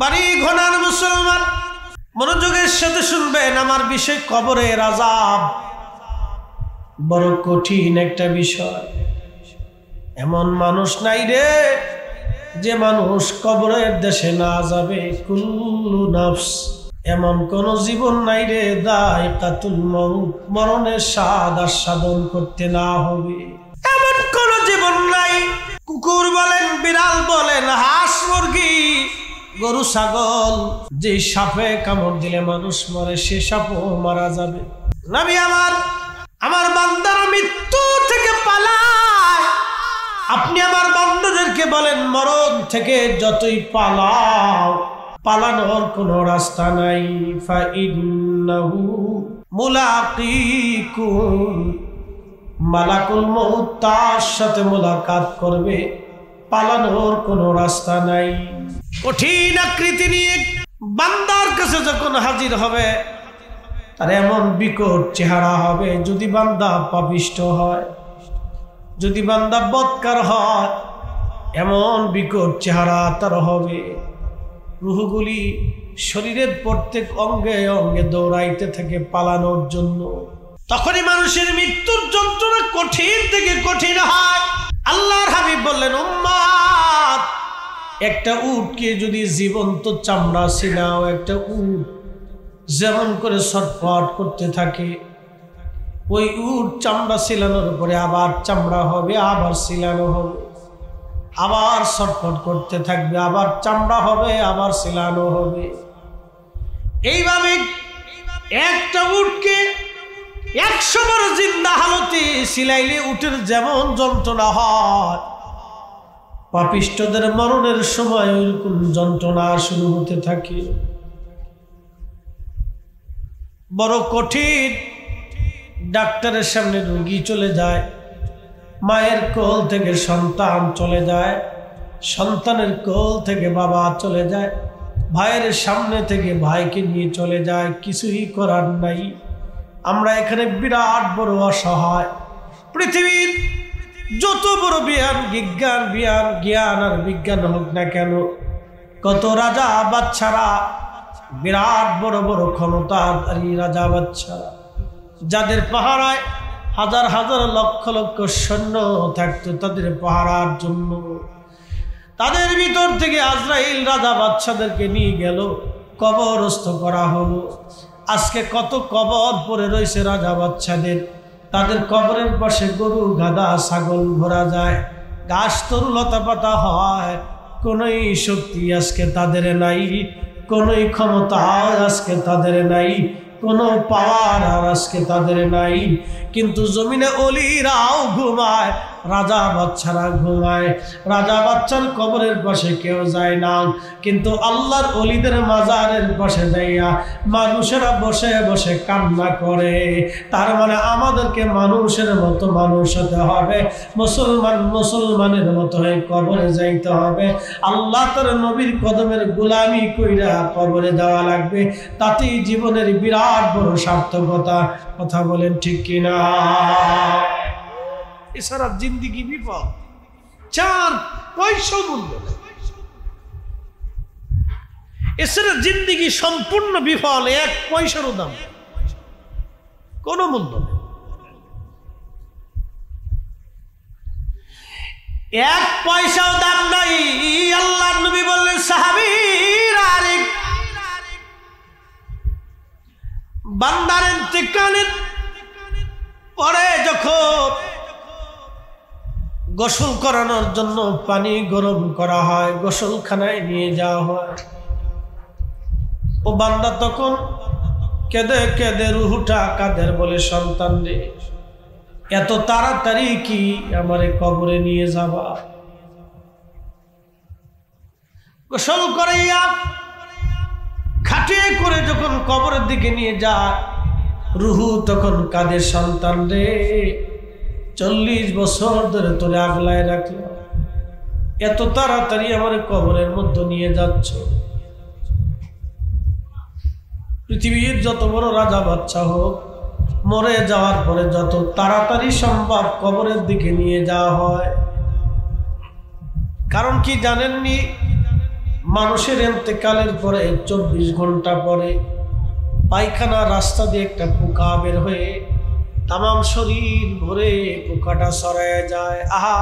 বাড়ি ঘোনার মুসলমান মনোযোগের সাথে শুনবেন আমার বিষয় কবরের আযাব বড় কঠিন একটা বিষয়। এমন মানুষ নাই রে যে মানুষ কবরের দেশে না যাবে। কুল্লু নাফস, এমন কোন জীবন নাই রে যায়কাতুল মউত, মরণের স্বাদ আস্বাদন করতে না হবে। এমন কোন জীবন নাই। কুকুর বলেন, বিড়াল বলেন, হাঁস মুরগি, গরু ছাগল, যে সাপে কামড় দিলে মানুষ মরে সে সাপও মারা যাবে। নবী আমার বান্দার মৃত্যু থেকে পালায়। আপনি আমার বান্দাদেরকে বলেন মরণ থেকে যতই পালাও, পালানোর কোনো রাস্তা নাই। ফাইন্নাহু মুলাকিকুম, মালাকুল মউত তার সাথে মোলাকাত করবে, পালানোর কোনো রাস্তা নাই। কঠিন আকৃতি নিয়ে বান্দার কাছে যখন হাজির হবে তার এমন বিকট চেহারা হবে, যদি বান্দা পাপিষ্ঠ হয়, যদি বান্দা বদকার হয়, এমন বিকট চেহারা তার হবে। রূহগুলি শরীরের প্রত্যেক অঙ্গে অঙ্গে দৌড়াইতে থাকে পালানোর জন্য। তখনই মানুষের মৃত্যুর যন্ত্রণা কঠিন থেকে কঠিন হয়। আল্লাহর হাবিব বললেন, উম্মত, একটা উটকে যদি জীবন্ত চামড়া ছিলাও, একটা উট যেমন করে ছটফট করতে থাকে, ওই উট চামড়া ছিলানোর পরে আবার চামড়া হবে, আবার ছিলানো হবে, আবার ছটফট করতে থাকবে, আবার চামড়া হবে, আবার ছিলানো হবে। এইভাবে একটা উটকে 100 বার জিন্দা হালতে সিলাইলে উটের যেমন যন্ত্রণা হয়, পাপিষ্ঠদের মরণের সময় ওইরকম যন্ত্রণা শুরু হতে থাকে। বড় কঠিন। ডাক্তারের সামনে রোগী চলে যায়, মায়ের কোল থেকে সন্তান চলে যায়, সন্তানের কোল থেকে বাবা চলে যায়, ভাইয়ের সামনে থেকে ভাইকে নিয়ে চলে যায়। কিছুই করার নাই। আমরা এখানে বিরাট বড় অসহায়। পৃথিবীর যত বড় জ্ঞান আর বিজ্ঞান হোক না কেন, কত রাজা বাচ্চারা, বিরাট বড় বড় ক্ষমতাধারী রাজা বাচ্চারা, যাদের পাহারায় হাজার হাজার লক্ষ লক্ষ সৈন্য থাকতো তাদের পাহারার জন্য, তাদের ভিতর থেকে আজরাইল রাজা বাচ্চাদেরকে নিয়ে গেল, কবরস্থ করা হলো। আজকে কত কবর পড়ে রয়েছে রাজা বাচ্চাদের। তাদের কবরের পাশে গরু গাধা ছাগল ভরা যায়, ঘাস তরু লতা পাতা হয়। কোনই শক্তি আজকে তাদের নাই, কোনই ক্ষমতা আজকে তাদের নাই, কোনো পাওয়ার আর আজকে তাদের নাই। কিন্তু জমিনে অলিরাও ঘুমায়, রাজা বাচ্চারা ঘুমায়। রাজা বাচ্চার কবরের পাশে কেউ যায় না, কিন্তু আল্লাহর অলিদের মাজারের পাশে যাইয়া মানুষেরা বসে বসে কান্না করে। তার মানে আমাদেরকে মানুষের মতো মানুষ হতে হবে, মুসলমানের মতো হয়ে কবরে যাইতে হবে। আল্লাহ তার নবীর কদমের গোলামি কইরা কবরে যাওয়া লাগবে। তাতেই জীবনের বিরাট বড় সার্থকতা। কথা বলেন ঠিক কিনা? এছাড়া জিন্দিগি বিপদ, 4 পয়সা মূল্য। এছাড়া জিন্দিগি সম্পূর্ণ বিফল, 1 পয়সারও দাম, কোনো মূল্য নেই। 1 পয়সাও দাম নাই। আল্লাহর নবী বললেন, সাহাবীরা, বান্দার ইন্তেকালের পরে যখন গোসল করানোর জন্য পানি গরম করা হয়, গোসলখানায় নিয়ে যাওয়া হয়, ও বান্দা তখন কেঁদে কেঁদে রুহুটা কাঁদের, বলে, সন্তান রে, এত তাড়াতাড়ি কি আমারে কবরে নিয়ে যাবা? গোসল করাইয়া খাটিয়ে করে যখন কবরের দিকে নিয়ে যায়, রুহু তখন কাঁদে, সন্তান রে, 40 বছর ধরে তোরে আগলায় রাখল, এত তাড়াতাড়ি আমার কবরের মধ্যে নিয়ে যাচ্ছ। পৃথিবীর যত বড় রাজা বাচ্চা হোক, মরে যাওয়ার পরে যত তাড়াতাড়ি সম্ভব কবরের দিকে নিয়ে যাওয়া হয়। কারণ কি জানেননি? মানুষের ইন্তেকালের পরে 24 ঘন্টা পরে পায়খানা রাস্তা দিয়ে একটা পোকা বের হয়ে তামাম শরীর ভরে পোকাটা ছড়ায় যায়। আহা,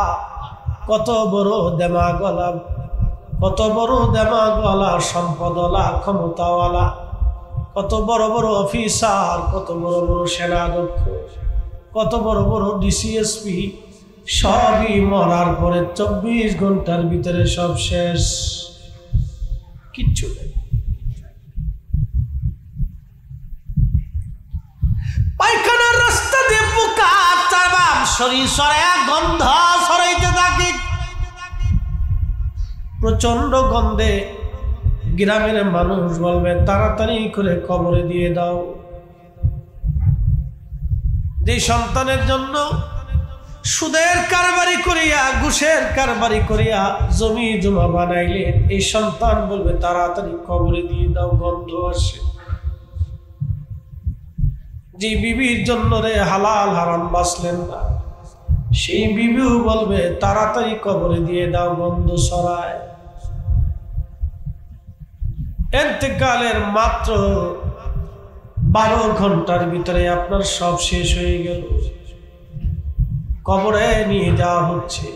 কত বড় দেমাগওয়ালা, কত বড় দেমাগওয়ালা, সম্পদওয়ালা, ক্ষমতাওয়ালা, কত বড় বড় অফিসার, কত বড় বড় সেনাধ্যক্ষ, কত বড় বড় ডিসিএসপি, সবই মরার পরে 24 ঘন্টার ভিতরে সব শেষ, কিচ্ছু নেই। পায়খানার রাস্তা দিয়ে পোকা তামাম শরীর ছড়ায়া গন্ধ ছড়াইতে থাকে। প্রচন্ড গন্ধে গ্রামের মানুষ বলবে তাড়াতাড়ি করে কবরে দিয়ে দাও। যে সন্তানের জন্য সুদের কারবারি করিয়া, ঘুষের কারবারি করিয়া জমি জমা বানাইলে, এই সন্তান বলবে তাড়াতাড়ি কবরে দিয়ে দাও, গন্ধ আসে। যে বিবির জন্য রে হালাল হারাম বাঁচলেন না, সেই বিবিও বলবে তাড়াতাড়ি কবরে দিয়ে দাও, গন্ধ ছড়ায়। ইন্তেকালের মাত্র 12 ঘন্টার ভিতরে আপনার সব শেষ হয়ে গেল, কবরে নিয়ে যাওয়া হচ্ছে,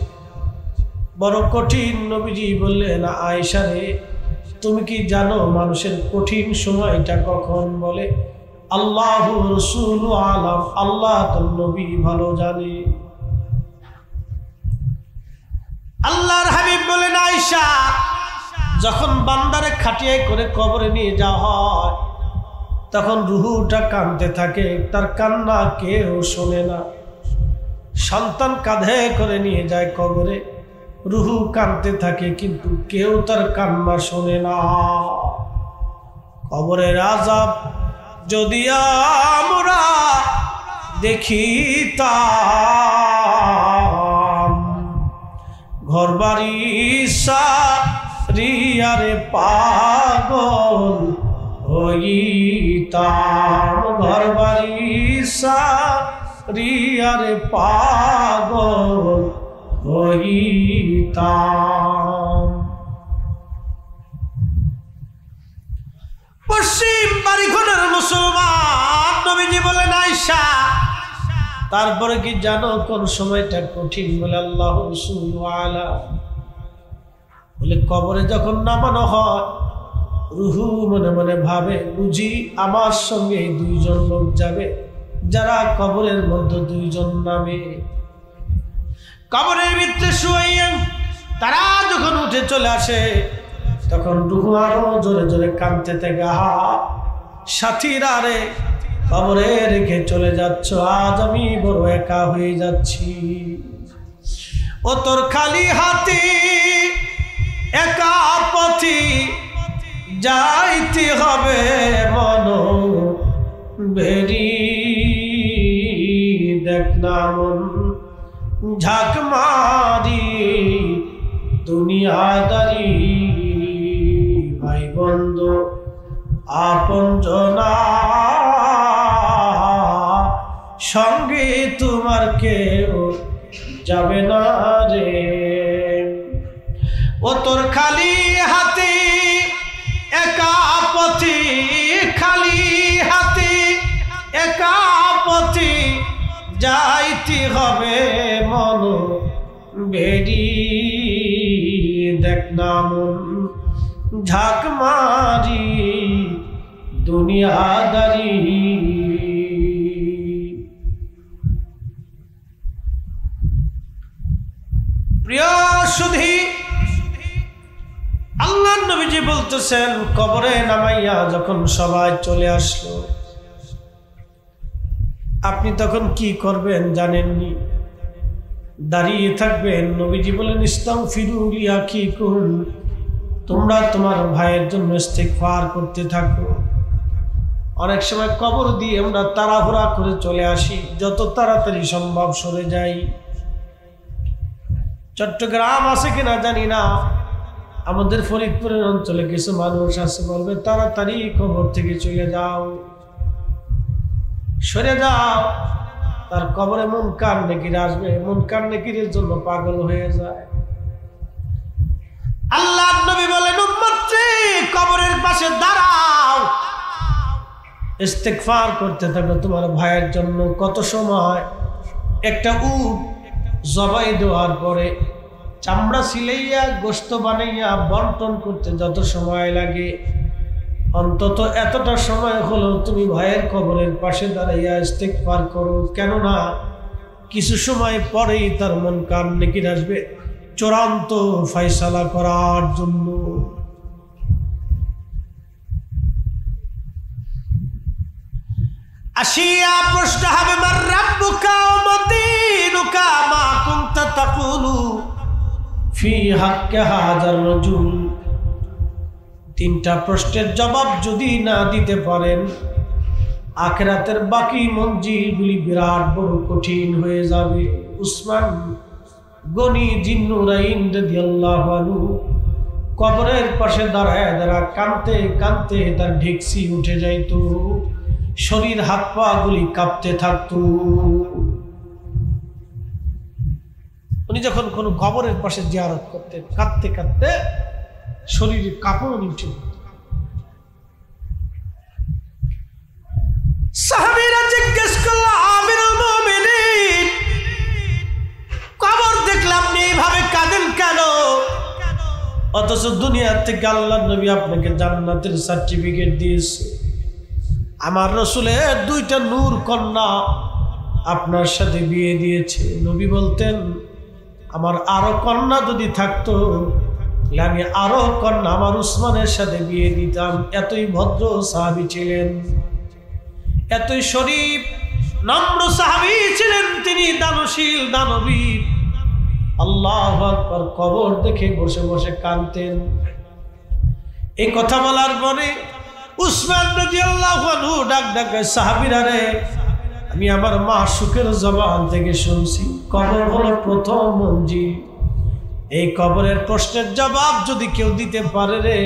বড় কঠিন। নবীজি বললেন, আয়েশা রে, তুমি কি জানো মানুষের কঠিন সময়টা কখন? বলে, আল্লাহু রাসূলু আলাম, আল্লাহ তো নবী ভালো জানে। আল্লাহর হাবিব বলেন, আয়েশা, যখন বান্দারে খাটিয়ে করে কবরে নিয়ে যাওয়া হয়, তখন রুহুটা কাঁদতে থাকে, তার কান্না কেউ শোনে না। সন্তান কাঁধে করে নিয়ে যায় কবরে, রুহু কাঁদতে থাকে, কিন্তু কেউ তার কান্না শোনে না। কবরের আযাব যদি আমরা দেখিতাম, ঘরবাড়ি সারিয়ারে পাগল হইতাম, ঘরবাড়ি সারিয়ারে পাগল হইতাম। পশ্চিম বাড়িঘরের মুসলমান, নবীজি বলেন, আয়েশা, তারপরে কি জানো কোন সময়টা কঠিন? বলে, আল্লাহ রাসূল আলাম। বলে, কবরে যখন নামানো হয়, রুহু মনে মনে ভাবে, বুঝি আমার সঙ্গে 2 জন লোক যাবে, যারা কবরের মধ্যে 2 জন নামে। কবরের ভিতরে শুয়ে তারা যখন উঠে চলে আসে, তখন রুহু আরো জোরে জোরে কাঁদতে থাকে, আহা, সাথীরা রে, কবরে রেখে চলে যাচ্ছ, আজ আমি বড় একা হয়ে যাচ্ছি। ও তোর খালি হাতে একা পথি যাইতে হবে, মন বেরি দেখ না মন ঝাঁক মারি দুনিয়াদারি, ভাই বন্ধু আপন জনা সঙ্গে তোমার কেউ যাবে না রে। ও তোর খালি হাতে একা পথি, খালি হাতে একা পথি যাইতে হবে, মন বেরি দেখ না মন ঝাঁক মারি দুনিয়াদারি। প্রিয় সুধী, আল্লাহর নবীজি বলতেছেন, কবরে নামাইয়া যখন সবাই চলে আসলো, আপনি তখন কি করবেন জানেননি? দাঁড়িয়ে থাকবেন। নবীজি বলেন, ইস্তাগফিরু লিআখিকুম, তোমরা তোমার ভাইয়ের জন্য ইস্তিগফার করতে থাকো। অনেক সময় কবর দিয়ে আমরা তাড়াহুড়া করে চলে আসি, যত তাড়াতাড়ি সম্ভব সরে যাই। চট্টগ্রাম আছে কিনা জানি না, আমাদের ফরিদপুরের অঞ্চলে কিছু মানুষ আছে, বলবে তাড়াতাড়ি কবর থেকে চলে যাও, সরে যাও। তার কবরে মুনকার নেকির আসবে, মুনকার নেকিরের জন্য পাগল হয়ে যায়। আল্লাহর নবী বলেন, উম্মত কবরের পাশে দাঁড়াও, ইস্তেগফার করতে থাকো তোমার ভাইয়ের জন্য। কত সময় একটা উট জবাই দেওয়ার পরে চামড়া সিলাইয়া গোশত বানাইয়া বন্টন করতে যত সময় লাগে, অন্তত এতটা সময় হলো তুমি ভাইয়ের কবরের পাশে দাঁড়াইয়া ইস্তেগফার করো। কেননা কিছু সময় পরেই তার মন কান নেকির আসবে চূড়ান্ত ফয়সালা করার জন্য। আসিয়া প্রশ্ন হবে মার রাব্বুকা ওয়া মা দীনুকা মা কুনতা তাকুলু ফি হাক্কি হাযার রাজুল। তিনটা প্রশ্নের জবাব যদি না দিতে পারেন, আখিরাতের বাকি মঞ্জিলগুলি বিরাট বড় কঠিন হয়ে যাবে। উসমান গনি জিন্নুরাইন রাদিয়াল্লাহু আনহু কবরের পাশে দাঁড়ায় কাঁদতে কাঁদতে তার ঢেকসি উঠে যাইত, শরীর হাত পা গুলি কাঁপতে থাকতো। উনি যখন কোন কবরের পাশে জিয়ারত করতেন, কাঁদতে কাঁদতে শরীরে কাঁপন উঠে। সাহাবীরা জিজ্ঞেস করল, আমিরুল মুমিনিন, কবর দেখলাম এইভাবে কাঁদেন কেন? অথচ দুনিয়া থেকে আল্লাহর নবী আপনাকে জান্নাতের সার্টিফিকেট দিয়েছে। আমার রাসূলের দুইটা নূর কন্যা আপনার সাথে বিয়ে দিয়েছে। নবী বলতেন, আমার আরো কন্যা যদি থাকতো আমি আরো কন্যা আমার উসমানের সাথে বিয়ে দিতাম। এতই ভদ্র সাহাবী ছিলেন, এতই শরীফ নম্র সাহাবী ছিলেন তিনি, দানশীল দানবীর। আল্লাহু আকবার। কবর দেখে বসে বসে কাঁদতেন। এই কথা বলার পরে উসমান রাদিয়াল্লাহু আনহু ডাক ডাকে, সাহাবীরা রে, আমি আমার মা সুখের জবান থেকে শুনছি কবর হলো প্রথম মঞ্জিল। এই কবরের প্রশ্নের জবাব যদি কেউ দিতে পারে রে,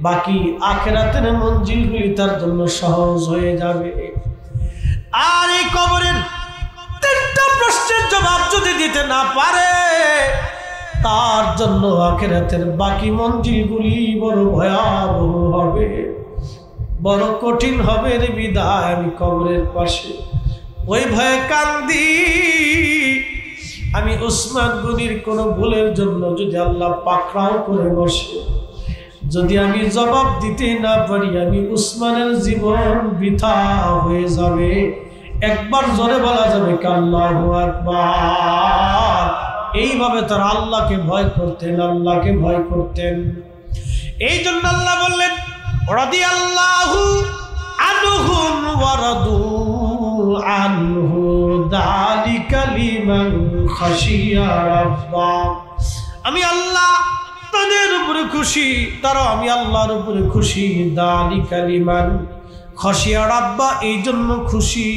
বাকি আখিরাতের মঞ্জিলগুলি তার জন্য সহজ হয়ে যাবে। আর এই কবরের তিনটা প্রশ্নের জবাব যদি দিতে না পারে, তার জন্য আখিরাতের বাকি মঞ্জিলগুলি বড় ভয়াবহ হবে, বড় কঠিন হবে রে। বিদায় আমি কবরের পাশে ওই ভয়ে কান্দি। আমি উসমান গনির কোন ভুলের জন্য যদি আল্লাহ পাকড়াও করে বসে, যদি আমি জবাব দিতে না পারি, আমি উসমানের জীবন বৃথা হয়ে যাবে। একবার জোরে বলা যাবে কি আল্লাহু আকবার। এইভাবে তারা আল্লাহকে ভয় করতেন, আল্লাহকে ভয় করতেন। এই জন্য আল্লাহ বললেন, রাদিয়াল্লাহু আনহুম ওয়া রাদু আনহু যালিকা লিমান খাশিয়া রাব্বা। আমি আল্লাহ তাদের উপরে খুশি, তারা আমি আল্লাহর উপরে খুশি। যালিকা লিমান খাশিয়া রাব্বা, এই জন্য খুশি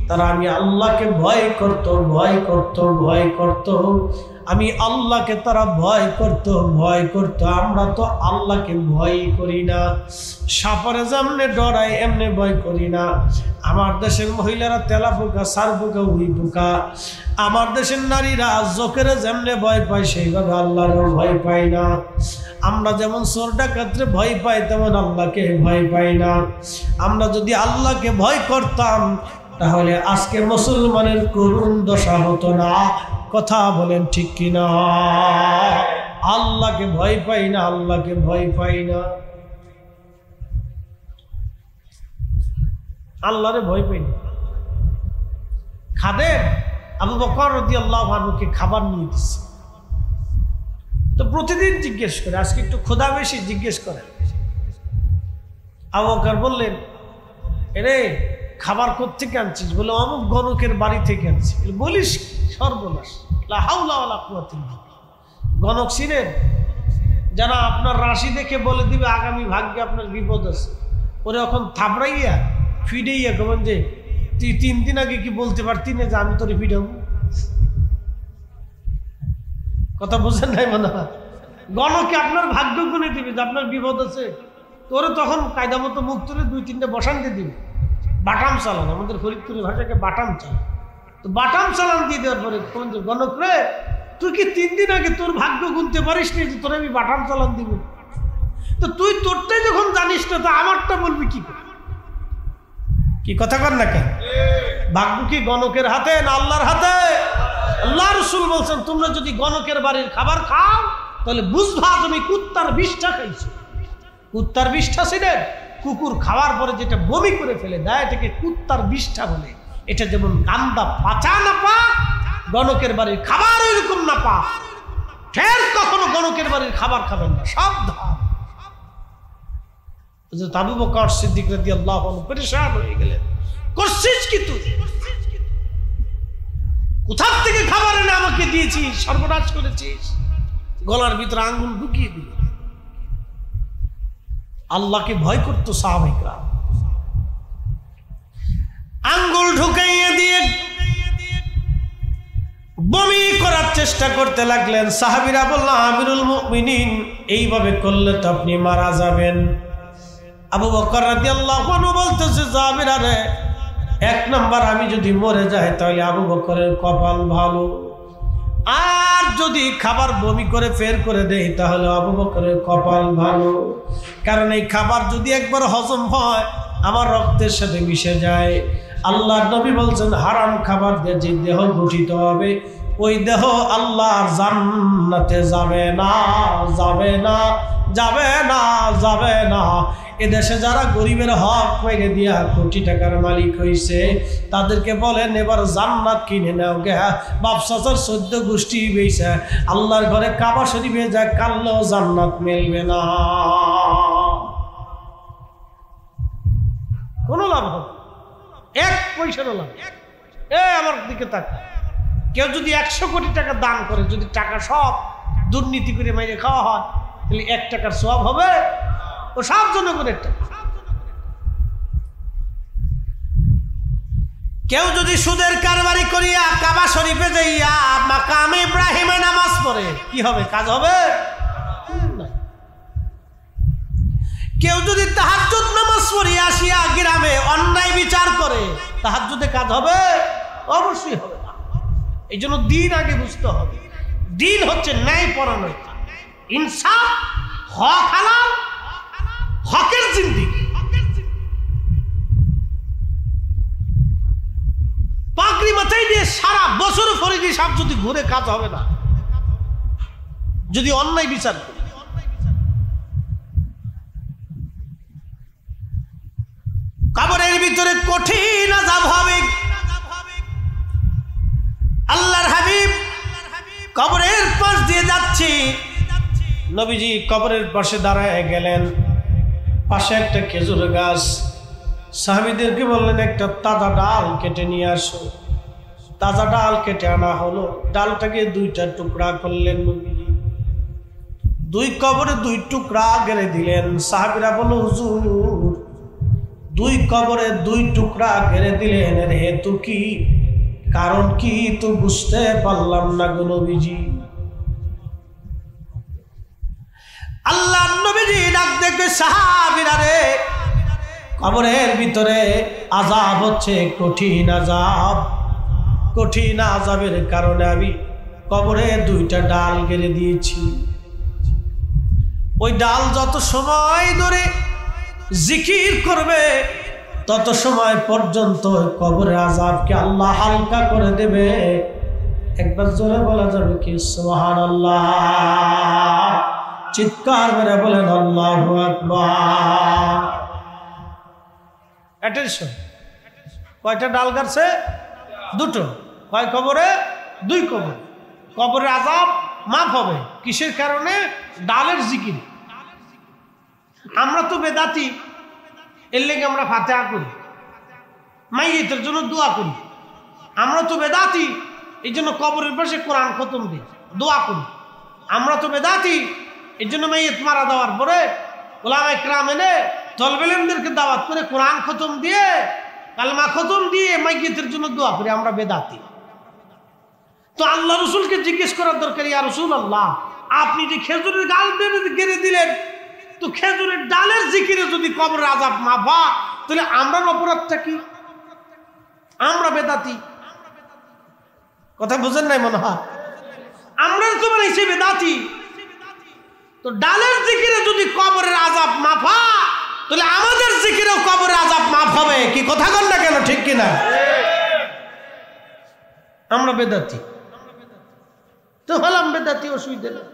তারা আমি আল্লাহকে ভয় করত, ভয় করত, ভয় করত। আমি আল্লাহকে তারা ভয় করত, ভয় করত। আমরা তো আল্লাহকে ভয় করি না। সাপরে যেমনে ডরাই এমনি ভয় করি না। আমার দেশের মহিলারা তেলা পোকা, সার পোকা, উই পোকা। আমার দেশের নারীরা জোকেরে যেমনে ভয় পায় সেইভাবে আল্লাহরও ভয় পায় না। আমরা যেমন চোর ডাকাতরে ভয় পাই, তেমন আল্লাহকে ভয় পাই না। আমরা যদি আল্লাহকে ভয় করতাম, তাহলে আজকে মুসলমানের করুণ দশা হতো না। কথা বলেন ঠিক কিনা? আল্লাহকে ভয় পাই না, আল্লাহকে ভয় পাই না, আল্লাহরে ভয় পাই না। খাদেম আবু বকর রাদিয়াল্লাহু আনহুকে খাবার নিয়ে দিচ্ছে, তো প্রতিদিন জিজ্ঞেস করে, আজকে একটু ক্ষুধা বেশি, জিজ্ঞেস করে। আবু বকর বললেন, এরে খাবার কোত্থেকে আনছিস? বলে অমুক গণকের বাড়ি থেকে আনছি। বলিস সর্বনাশ, লা হাওলা ওয়ালা কুওয়াতা ইল্লা বিল্লাহ। গণক ছিলেন যারা আপনার রাশি দেখে বলে দিবে আগামী ভাগ্যে আপনার বিপদ আছে। ওরে এখন থাপড়াইয়া ফিডাইয়া কেমন যে তুই 3 দিন আগে কি বলতে পারতি না যে আমি তোরে ফিডাবো? কথা বুঝেন নাই মনে হয়? গণকে আপনার ভাগ্য গুনে দিবে যে আপনার বিপদ আছে, তোরে তখন কায়দা মতো মুখ তুলে 2-3টা বসানতে দিবে। বাটাম চালান, আমাদের ফরিদপুরের ভাষাকে বাটাম চালান। তো বাটাম চালান দিয়ে দেওয়ার পরে গণক রে, তুই কি 3 দিন আগে তোর ভাগ্য গুনতে পারিস নি যে তোর আমি বাটাম চালান দিব? তো তুই তোরটাই যখন জানিস না তো আমারটা বলবি কি করে? কি কথা কর না কেন? ভাগ্য কি গণকের হাতে না আল্লাহর হাতে? আল্লাহ রাসূল বলছেন তোমরা যদি গণকের বাড়ির খাবার খাও তাহলে বুঝবা তুমি কুত্তার বিষটা খাইছো। কুত্তার বিষটা ছিলেন কুকুর খাওয়ার পরে যেটা বমি করে ফেলে দেয় এটাকে কুত্তার বিষটা বলে। এটা যেমন গান্দা পাচা না পা, গণকের বাড়ির খাবার ওইরকম না পা। ফের কখনো গণকের বাড়ির খাবার খাবেন না, সাবধান। আবু বকর সিদ্দিক রাদিয়াল্লাহু আনহু পরেশান হয়ে গেলেন, করছিস কি তুই? কোথা থেকে খাবার এনে আমাকে দিয়েছিস, সর্বনাশ করেছিস। গলার ভিতরে আঙ্গুল ঢুকিয়ে দিল। আল্লাহকে ভয় করতো সাহাবায়ে আঙ্গুল ঢুকাইয়ে দিয়ে বমি করার চেষ্টা করতে লাগলেন। সাহাবীরা বলল আমিরুল মুমিনিন এইভাবে করলে তো আপনি মারা যাবেন। আবু বকর রাদিয়াল্লাহু আনহু বলতেছে জাবির আরে এক নাম্বার আমি যদি মরে যাই তাহলে আবু বকরের কপাল ভালো, আর যদি খাবার বমি করে ফের করে দেই তাহলে আবু বকরের কপাল ভালো। কারণ এই খাবার যদি একবার হজম হয় আমার রক্তের সাথে মিশে যায়। আল্লাহর নবী বলছেন হারাম খাবার দিয়ে যে দেহ গঠিত হবে ওই দেহ আল্লাহর জান্নাতে যাবে না, যাবে না, যাবে না, যাবে না। এদেশে যারা গরিবের হক মেরে দিয়া কোটি টাকার মালিক হইছে তাদেরকে বলেন এবার জান্নাত কিনে নাও গে। বাপসাচার 14 গোষ্ঠী বেইছে আল্লাহর ঘরে কাবা শরীফে যা কাল্লেও জান্নাত মিলবে না, কোনো লাভ হবে, এক পয়সারও লাভ। আমার দিকে তাক, কেউ যদি 100 কোটি টাকা দান করে, যদি টাকা সব দুর্নীতি করে মাইরে খাওয়া হয় তাহলে 1 টাকার সওয়াব হবে? ও সব জনগণের টাকা। কেউ যদি সুদের কারবারি করিয়া কাবা শরীফে যাইয়া মাকাম ইব্রাহিমে নামাজ পড়ে কি হবে? কাজ হবে? কেউ যদি তাহাজ্জুদ নামাজ পড়িয়া আসিয়া গ্রামে অন্যায় বিচার করে তাহাজ্জুদে কাজ হবে? অবশ্যই হবে না। এই জন্য দিন আগে বুঝতে হবে। দিন হচ্ছে ন্যায় পরায়ণতা, ইনসাফ, হক হালাল, হকের জিন্দেগি। পাগড়ি মাথায় দিয়ে সারা বছর ফরিদি সাহেব যদি ঘুরে কাজ হবে না, যদি অন্যায় বিচার করে। কবরের ভিতরে কঠিন আযাব হবে। আল্লাহর হাবিব কবরের পাশ দিয়ে যাচ্ছে, নবীজি কবরের পাশে দাঁড়ায় গেলেন। পাশে একটা খেজুর গাছ, সাহাবীদেরকে বললেন একটা তাজা ডাল কেটে নিয়ে আসো। তাজা ডাল কেটে আনা হলো, ডালটাকে 2টা টুকরা করলেন নবীজি। 2 কবরে 2 টুকরা গেড়ে দিলেন। সাহাবীরা বলল হুজুর 2 কবরে 2 টুকরা গেড়ে দিলেন, এর হেতু কি, কারণ কি তো বুঝতে পারলাম না গো নবীজি। আল্লাহর নবীজি ডাক দেখে সাহাবীরা রে, কবরের ভিতরে আযাব হচ্ছে কঠিন আযাব। কঠিন আযাবের কারণে আমি কবরে 2টা ডাল গেড়ে দিয়েছি। ওই ডাল যত সময় ধরে জিকির করবে তত সময় পর্যন্ত কবরে আযাবকে আল্লাহ হালকা করে দেবে। একবার জোরে বলা যাবে কি সুবহানাল্লাহ? চিৎকার করে বলেন আল্লাহু আকবার। অ্যাটেনশন। কয়টা ডাল গাড়ছে? 2টো। কয় কবরে? 2 কবর। কবরের আযাব মাফ হবে কিসের কারণে? ডালের জিকির। আমরা তো বেদাতি, এর লেগে আমরা ফাতিহা করি, মাইয়িতের জন্য দোয়া করি। আমরা তো বেদাতি, এই জন্য কবরের পাশে কোরআন খতম দিই, দোয়া করি। আমরা তো বেদাতি, এই জন্য মাইয়িত মারা দেওয়ার পরে উলামায়ে কেরাম এনে তলবে ইলমদেরকে দাওয়াত করে কোরআন খতম দিয়ে কালমা খতম দিয়ে মাইয়িতের জন্য দোয়া করি। আমরা বেদাতি। তো আল্লাহ রাসূলকে জিজ্ঞেস করার দরকার, ইয়া রাসূলুল্লাহ আপনি যে খেজুরের ডাল গেড়ে দিলেন, তো খেজুরের ডালের জিকিরে যদি কবরের আযাব মাফ হয় তাহলে আমরার অপরাধটা কি? আমরা বেদাতি। কথা বুঝেন নাই মনে হয়? আমরা তো বানাইছি বেদাতি। তো ডালের জিকিরে যদি কবরের আযাব মাফ হয়, তাহলে আমাদের জিকিরেও কবরের আযাব মাফ হবে। কি কথা বল না কেন, ঠিক কিনা? আমরা বেদাতি তো হলাম, বেদাতি, অসুবিধা নেই।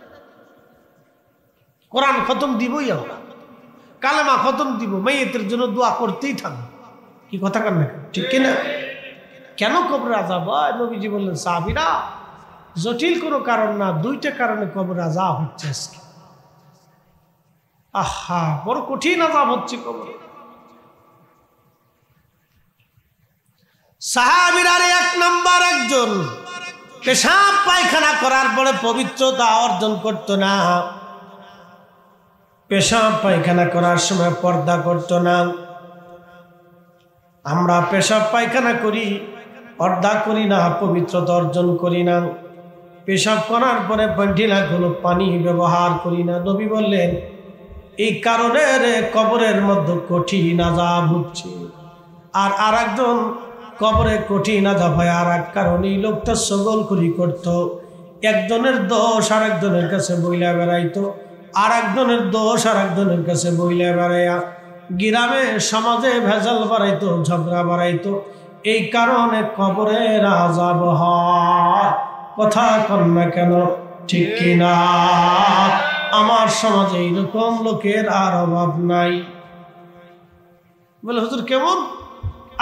কোরআন খতম দিবই, আমরা কালেমা খতম দিব, মাইয়িতের জন্য দোয়া করতেই থাকবো। কি কথা বল না, ঠিক কিনা? কেন কবরের আযাব হয়? নবীজি বললেন, সাহাবীরা, জটিল কোনো কারণ না, দুইটা কারণে কবরের আযাব হচ্ছে আজকে। আহা, বড় কঠিন আযাব হচ্ছে কবরে। সাহাবীরা এক নাম্বার, একজন পেশাব পায়খানা করার পরে পবিত্রতা অর্জন করত না, পেশাব পায়খানা করার সময় পর্দা করত না। আমরা পেশাব পায়খানা করি, পর্দা করি না, পবিত্রতা অর্জন করি না। পেশাব করার পরে ভেন্টিলা কোনো পানি ব্যবহার করি না। নবী বললেন, এই কারণে কবরের মধ্যে কঠিন আযাব হচ্ছে। আর আরেকজন কবরে কঠিন আযাব হয় আর এক কারণে, এই লোকটা সগলখুরি করত, একজনের দোষ আর একজনের কাছে বইলা বেড়াইতো, আর একজনের দোষ আর একজনের কাছে বইলা বেড়াইয়া গ্রামে সমাজে ভেজাল বাড়াইতো, ঝগড়া বাড়াইতো। এই কারণে কবরের আযাব হয়। কথা কন না কেন, ঠিক কিনা? আমার সমাজে এইরকম লোকের আর অভাব নাই। বলে, হুজুর কেমন?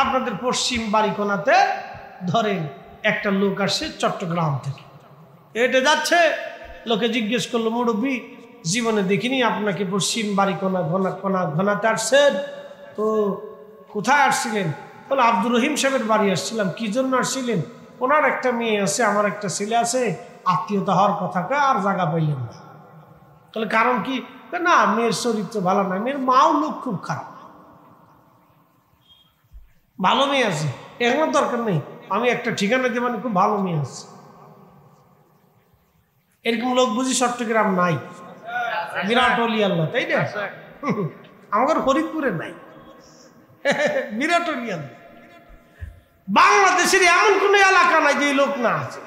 আপনাদের পশ্চিম বাড়িকোনাতে ধরেন একটা লোক আসছে চট্টগ্রাম থেকে, হেঁটে যাচ্ছে, লোকে জিজ্ঞেস করলো, মুরব্বী, জীবনে দেখিনি আপনাকে পশ্চিম বাড়িকোনা ঘনাতে আসছেন, তো কোথায় আসছিলেন? বলে, আব্দুর রহিম সাহেবের বাড়ি আসছিলাম। কি জন্য আসছিলেন? ওনার একটা মেয়ে আছে, আমার একটা ছেলে আছে, আত্মীয়তা হওয়ার কথা কয়, আর জায়গা পাইলেন না। তাহলে কারণ কি? না, মেয়ের চরিত্র ভালো না, মেয়ের মাও লোক খুব খারাপ। ভালো মেয়ে আছে, এগুলোর দরকার নেই, আমি একটা ঠিকানা দিয়ে, মানে খুব ভালো মেয়ে আছে। এরকম লোক বুঝি চট্টগ্রাম নাই? বিরাট অলি আল্লাহ, তাই না? আমাদের ফরিদপুরে নাই, বিরাট অলি আল্লাহ। বাংলাদেশের এমন কোন এলাকা নাই যে লোক না আছে।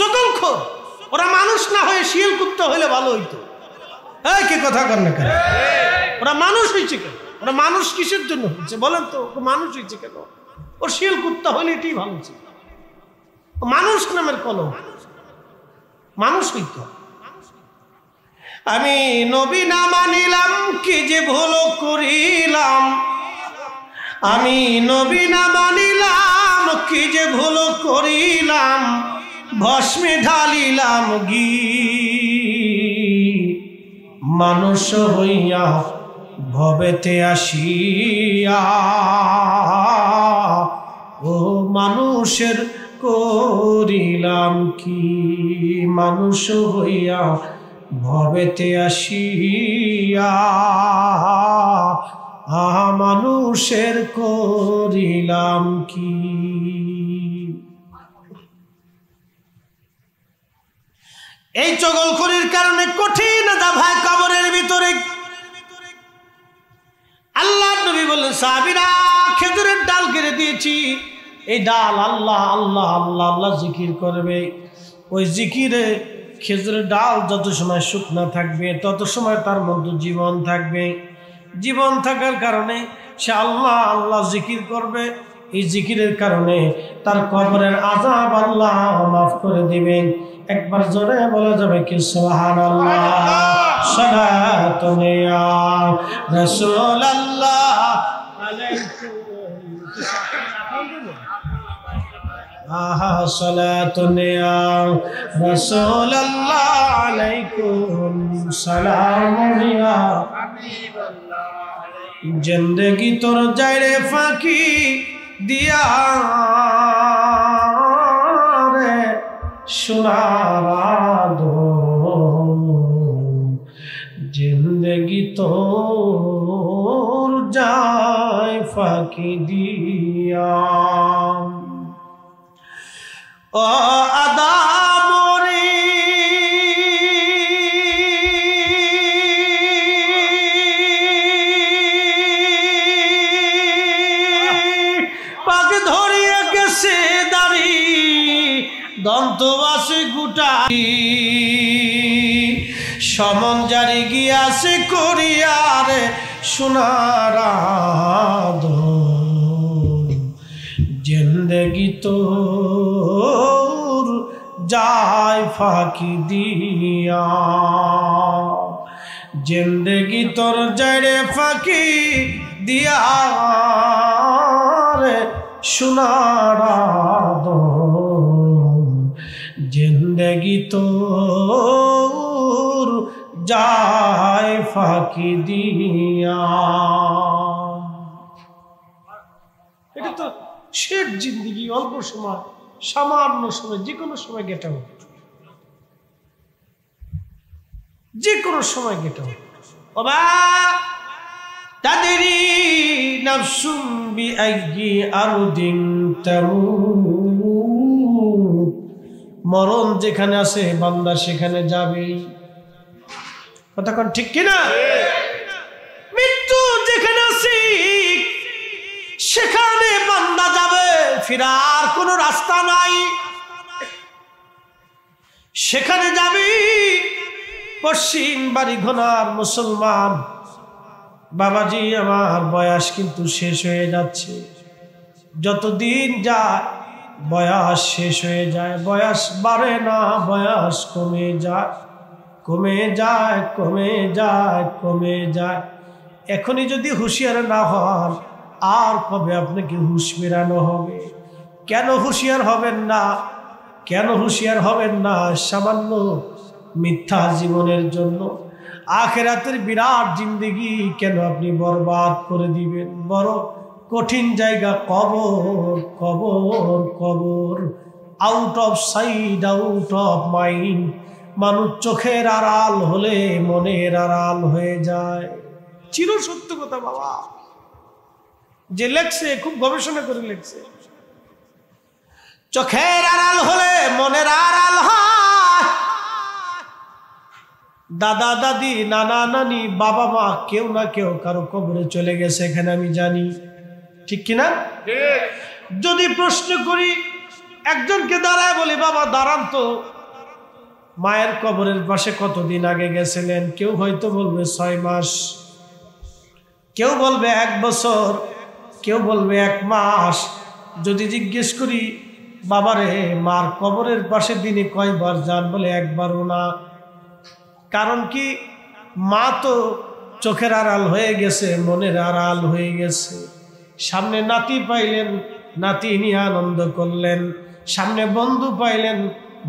সকলখোর, ওরা মানুষ না হয়ে শিয়াল কুত্তা হইলে ভালো হইতো। এই কি কথা কর না কেন? ওরা মানুষ হয়েছে কেন? ওরা মানুষ কিসের জন্য হচ্ছে বলেন তো? মানুষ হয়েছে কেন? ওর শিয়াল কুত্তা হইলে এটাই ভালো ছিল। মানুষ নামের কলম, মানুষ হইতো। আমি নবী না মানিলাম, কি যে ভুল করিলাম। আমি নবী না মানিলাম, কি যে ভুল করিলাম। ভস্মে ঢালিলাম ঘি, মানুষ হইয়া ভবেতে আসিয়া। ও মানুষের করিলাম কি, মানুষ হইয়া ভবেতে আসিয়া। মানুষের করিলাম কি। এই চগলখড়ির কারণে কঠিন আযাব হয় কবরের ভিতরে। আল্লাহ নবী বললেন, সাহাবীরা, খেজুরের ডাল কেটে দিয়েছি, এই ডাল আল্লাহ আল্লাহ আল্লাহ আল্লাহ জিকির করবে। ওই জিকিরে খেজুরের ডাল যত সময় শুকনো থাকবে তত সময় তার মধ্যে জীবন থাকবে। জীবন থাকার কারণে সে আল্লাহ আল্লাহ জিকির করবে। এই জিকিরের কারণে তার কবরের আযাব আল্লাহ মাফ করে দিবেন। একবার জোরে বলা যাবে কি সুবহানাল্লাহ। সালাতুন ইয়া রাসূলুল্লাহ আলাইকুম, সালাতুন ইয়া রাসূলুল্লাহ আলাইকুম সালাম ইয়া হাবিবাল্লাহ। জিন্দেগি তোর যায় রে ফাঁকি দিয়া রে সোনার, জিন্দেগি তোর যায় ফাঁকি দিয়া। ও আদামরি পাক ধরিয়ে গেছে দাড়ি, দন্তবাসী গুটাই সমন জারি গিয়াছে করিয়ারে সোনার জিন্দেগি তোর যায় ফাঁকি দিয়া, জিন্দেগি তোর যায় রে ফাঁকি দিয়া রে সোনার জিন্দেগি তোর যায় ফাঁকি দিয়া। এটা তো শেষ জিন্দেগি, অল্প সময়, সামান্য সময়, যে কোনো সময় গেটা হোক, যে কোনো সময় গেটা হোক। বাবা তাদেরই নাফসুম বিআইয়ি আরদিন তামুত, মরণ যেখানে আছে বান্দা সেখানে যাবে। কতক্ষণ ঠিক কিনা? মৃত্যু যেখানে আছে সেখানে বান্দা যাবে, ফিরার কোনো রাস্তা নাই, সেখানে যাবি। পশ্চিম বাড়ি ঘোনার মুসলমান বাবাজি, আমার বয়স কিন্তু শেষ হয়ে যাচ্ছে, যতদিন যায় বয়স শেষ হয়ে যায়, বয়স বাড়ে না, বয়স কমে যায়, কমে যায়, কমে যায়, কমে যায়। এখনই যদি হুঁশিয়ার না হন, আর কবে আপনাকে হুঁশ ফেরানো হবে? কেন হুঁশিয়ার হবেন না? কেন হুঁশিয়ার হবেন না? সামান্য মিথ্যা জীবনের জন্য আখিরাতের বিরাট জিন্দেগি কেন আপনি বরবাদ করে দিবেন? বড় কঠিন জায়গা কবর, কবর, কবর। Out of side, out of mind. মানুষ চোখের আড়াল হলে মনের আড়াল হয়ে যায়। চির সত্য কথা বাবা, যে লেখছে খুব গবেষণা করে লেখছে, চোখের আড়াল হলে মনের আড়াল হয়। দাদা দাদি, নানা নানি, বাবা মা, কেউ না কেউ কারো কবরে চলে গেছে, এখানে আমি জানি, ঠিক কিনা? যদি প্রশ্ন করি, একজনকে দাঁড়ায় বলি, বাবা দাঁড়ান তো, মায়ের কবরের পাশে কতদিন আগে গেছিলেন? কেউ হয়তো বলবে 6 মাস, কেউ বলবে 1 বছর, কেউ বলবে 1 মাস। যদি জিজ্ঞেস করি, বাবারে মার কবরের পাশে দিনে কয়বার যান? বলে একবারও না। কারণ কি? মা তো চোখের আড়াল হয়ে গেছে, মনের আড়াল হয়ে গেছে। সামনে নাতি পাইলেন, নাতি নিয়ে আনন্দ করলেন, সামনে বন্ধু পাইলেন,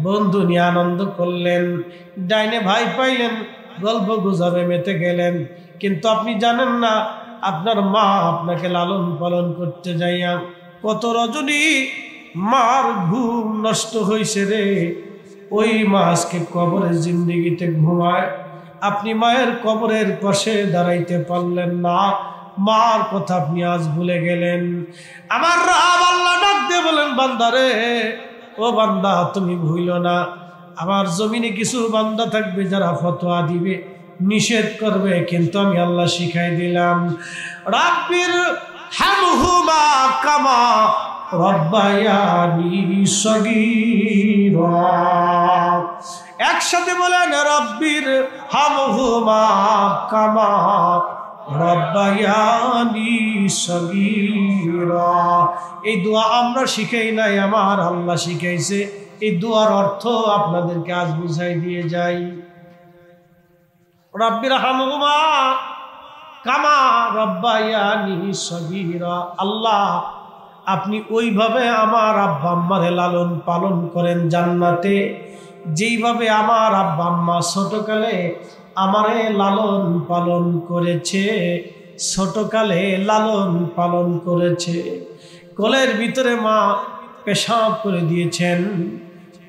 বন্ধু নিয়ে আনন্দ করলেন, ডাইনে ভাই পাইলেন, গল্প গুজবে মেতে গেলেন। কিন্তু আপনি জানেন না, আপনার মা আপনাকে লালন পালন করতে যাইয়া কত রজনী মার ঘুম নষ্ট হয়েছে রে। ওই মা আজকে কবরের জিন্দেগিতে ঘুমায়, আপনি মায়ের কবরের পাশে দাঁড়াইতে পারলেন না, মার কথা আপনি আজ ভুলে গেলেন। আমার রব আল্লাহ ডাক দিয়ে বলেন, বান্দারে, ও বান্দা তুমি ভুইল না, আমার জমিনে কিছু বান্দা থাকবে যারা ফতোয়া দিবে, নিষেধ করবে, কিন্তু আমি আল্লাহ শিখাই দিলাম, রাব্বির হামহুমা কামা রব্বায়ানি সগীরা। একসাথে বলেন, রাব্বির হামহুমা কামা রব্বায়ানি সগীরা। এই দোয়া আমরা শিখাই নাই, আমার আল্লাহ শিখাইছে। এই দোয়ার অর্থ আপনাদেরকে আজ বুঝাই দিয়ে যাই। রাব্বির হামহুমা কামা রব্বায়ানি সগীরা। আল্লাহ, আপনি ওইভাবে আমার আব্বা আম্মারে লালন পালন করেন জান্নাতে, যেইভাবে আমার আব্বা আম্মা ছোটকালে আমারে লালন পালন করেছে, ছোটকালে লালন পালন করেছে। কোলের ভিতরে মা পেশাব করে দিয়েছেন,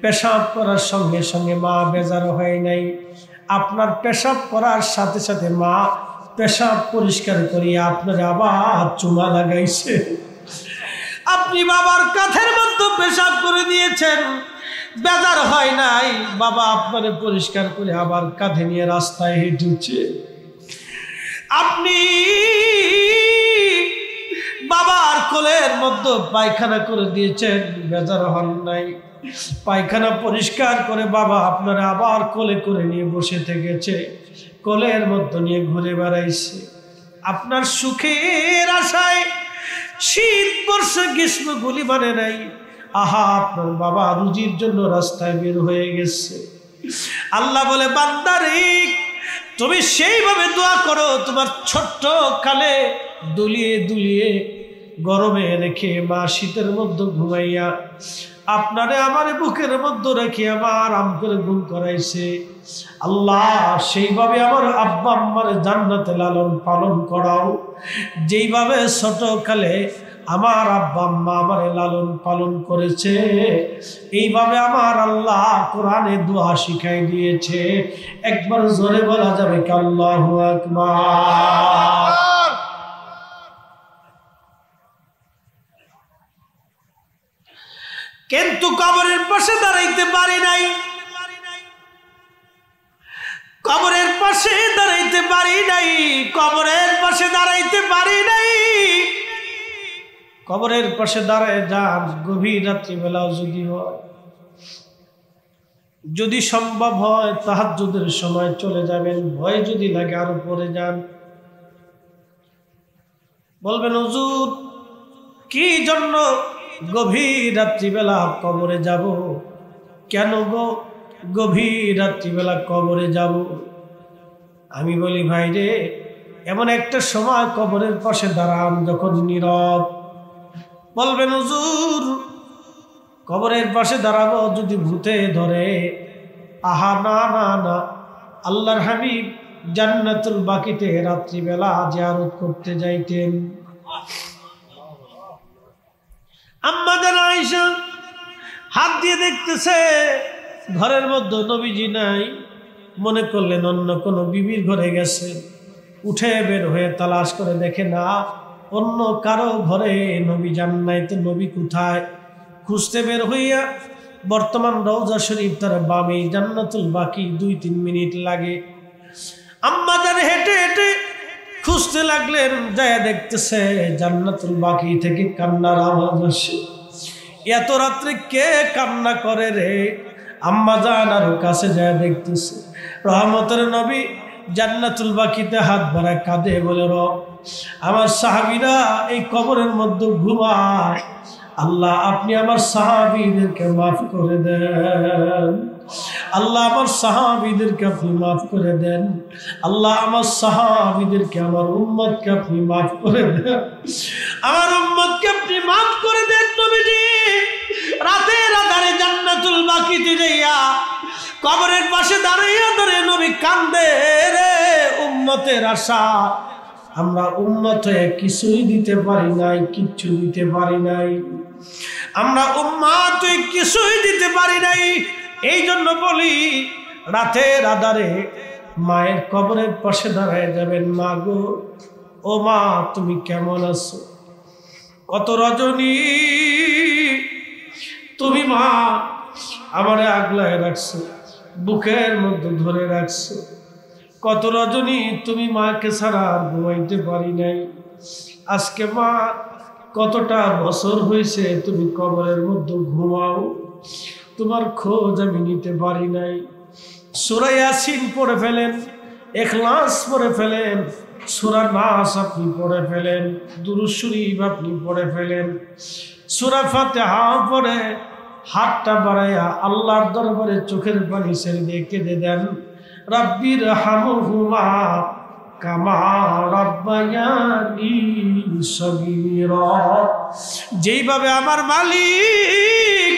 পেশাব করার সঙ্গে সঙ্গে মা বেজার হয় নাই, আপনার পেশাব করার সাথে সাথে মা পেশাব পরিষ্কার করিয়া আপনার আবার চুমা লাগাইছে। আপনি বাবার কাঁধের মধ্যে পেশাব করে দিয়েছেন, বেজার হয় নাই, বাবা আপনারে পরিষ্কার করে আবার কাঁধে নিয়ে রাস্তায় হেঁটেছে। আপনি বাবার কোলের মধ্যে পায়খানা করে দিয়েছেন, বেজার হন নাই। পায়খানা পরিষ্কার করে বাবা আপনারা আবার কোলে করে নিয়ে বসে থেকেছে, কোলের মধ্যে নিয়ে ঘুরে বেড়াইছে। আপনার সুখের আশায় শীত বর্ষা গ্রীষ্ম গুলি মানে নাই। আহা, আপনার বাবা রুজির জন্য রাস্তায় বের হয়ে গেছে। আল্লাহ বলে, বান্দারে তুমি সেইভাবে দোয়া করো, তোমার ছোট্ট কালে দুলিয়ে দুলিয়ে গরমে রেখে মা শীতের মধ্যে ঘুমাইয়া আপনারে আমার বুকের মধ্যে রেখে আমার আরাম করে ঘুম করাইছে। আল্লাহ সেইভাবে আমার আব্বা আম্মার জান্নাতে লালন পালন করাও, যেইভাবে ছোটকালে আমার আব্বা আম্মা আমার লালন পালন করেছে, এইভাবে আমার আল্লাহ কোরআনে দোয়া শিখাই দিয়েছে। একবার জোরে বলা যাবে কি আল্লাহু আকবার। কিন্তু কবরের পাশে দাঁড়াইতে পারি নাই, কবরের পাশে দাঁড়াইতে পারি নাই, কবরের পাশে দাঁড়াইতে পারি নাই। কবরের পাশে দাঁড়ায় যান, গভীর রাত্রিবেলাও যদি হয়, যদি সম্ভব হয় তাহাজ্জুদের সময় চলে যাবেন, ভয় যদি লাগে আরো পরে যান। বলবেন হুজুর কি জন্য গভীর রাত্রিবেলা কবরে যাব? কেন গো গভীর রাত্রিবেলা কবরে যাব? আমি বলি ভাই রে, এমন একটা সময় কবরের পাশে দাঁড়ান যখন নীরব। বলবেন হুজুর কবরের পাশে দাঁড়াবো যদি ভূতে ধরে। আহা না না না, আল্লাহর হাবিব জান্নাতুল বাকিতে রাত্রিবেলা জিয়ারত করতে যাইতেন। আম্মা জান আয়েশা হাত দিয়ে দেখতেছে ঘরের মধ্যে নবীজি নাই, মনে করলেন অন্য কোনো বিবির ঘরে গেছে। উঠে বের হয়ে তালাশ করে দেখে না, অন্য কারো ঘরে নবী যান নাই, তো নবী কোথায়? খুঁজতে বের হইয়া বর্তমান রওজা শরীফ তার বামে, জান্নাতুল বাকি 2-3 মিনিট লাগে। আম্মা জান হেঁটে হেঁটে খুঁজতে লাগলেন, যায় দেখতেছে জান্নাতুল বাকি থেকে কান্নার আওয়াজ আসে। এত রাত্রে কে কান্না করে রে? আম্মা জান আরো কাছে যায় দেখতেছে রহমতের নবী জান্নাতুল বাকিতে হাত বাড়ায় কাঁদে, বলে রব আমার সাহাবীরা এই কবরের মধ্যে ঘুমায়, আল্লাহ আপনি আমার সাহাবীদেরকে মাফ করে দেন, আল্লাহ আমার সাহাবীদেরকে আপনি মাফ করে দেন, আল্লাহ আমার সাহাবীদেরকে আমার উম্মতকে আপনি মাফ করে দেন, আমার উম্মতকে আপনি মাফ করে দেন। নবীজি রাতের আধারে জান্নাতুল বাকিতে যাইয়া কবরের পাশে দাঁড়াইয়া ধরে নবী কান্দে, রে উম্মতের আশা আমরা উম্মত হয়ে কিছুই দিতে পারি নাই, কিচ্ছু দিতে পারি নাই, আমরা উম্মত হয়ে কিছুই দিতে পারি নাই। এই জন্য বলি রাতের আধারে মায়ের কবরের পাশে দাঁড়ায় যাবেন, মা গো ও মা তুমি কেমন আছো? কত রজনী তুমি মা আমারে আগলায় রাখছো, বুকের মধ্যে ধরে রাখছো, কত রজনী তুমি মাকে ছাড়া আর ঘুমাইতে পারি নাই। আজকে মা কতটা বছর হয়েছে তুমি কবরের মধ্যে ঘুমাও, তোমার খোঁজ আমি নিতে পারি নাই। সূরা ইয়াসিন পড়ে ফেলেন, ইখলাস পড়ে ফেলেন, সূরা নাস আপনি পড়ে ফেলেন, দুরূদ শরীফ আপনি পড়ে ফেলেন, সূরা ফাতিহা পড়ে হাতটা বাড়াইয়া আল্লাহর দরবারে চোখের পানি ছেড়ে দিয়ে কেঁদে দেন, রাব্বির হামহুমা কামা রাব্বায়ানি সগীরা। যেইভাবে আমার মালিক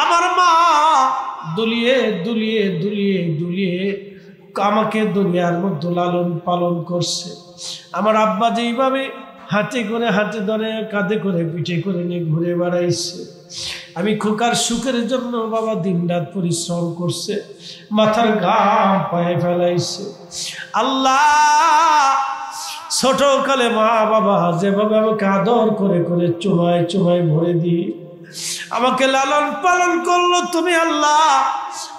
আমার মা দুলিয়ে দুলিয়ে দুলিয়ে দুলিয়ে আমাকে দুনিয়ার মধ্যে লালন পালন করছে, আমার আব্বা যেইভাবে হাতে করে হাতে ধরে কাঁধে করে পিঠে করে নিয়ে ঘুরে বেড়াইছে, আমি খোকার সুখের জন্য বাবা দিনরাত পরিশ্রম করছে, মাথার ঘাম পায়ে ফেলাইছে। আল্লাহ ছোটকালে মা বাবা যেভাবে আমাকে আদর করে করে চুমায় চুমায় ভরে দিয়ে আমাকে লালন পালন করলো, তুমি আল্লাহ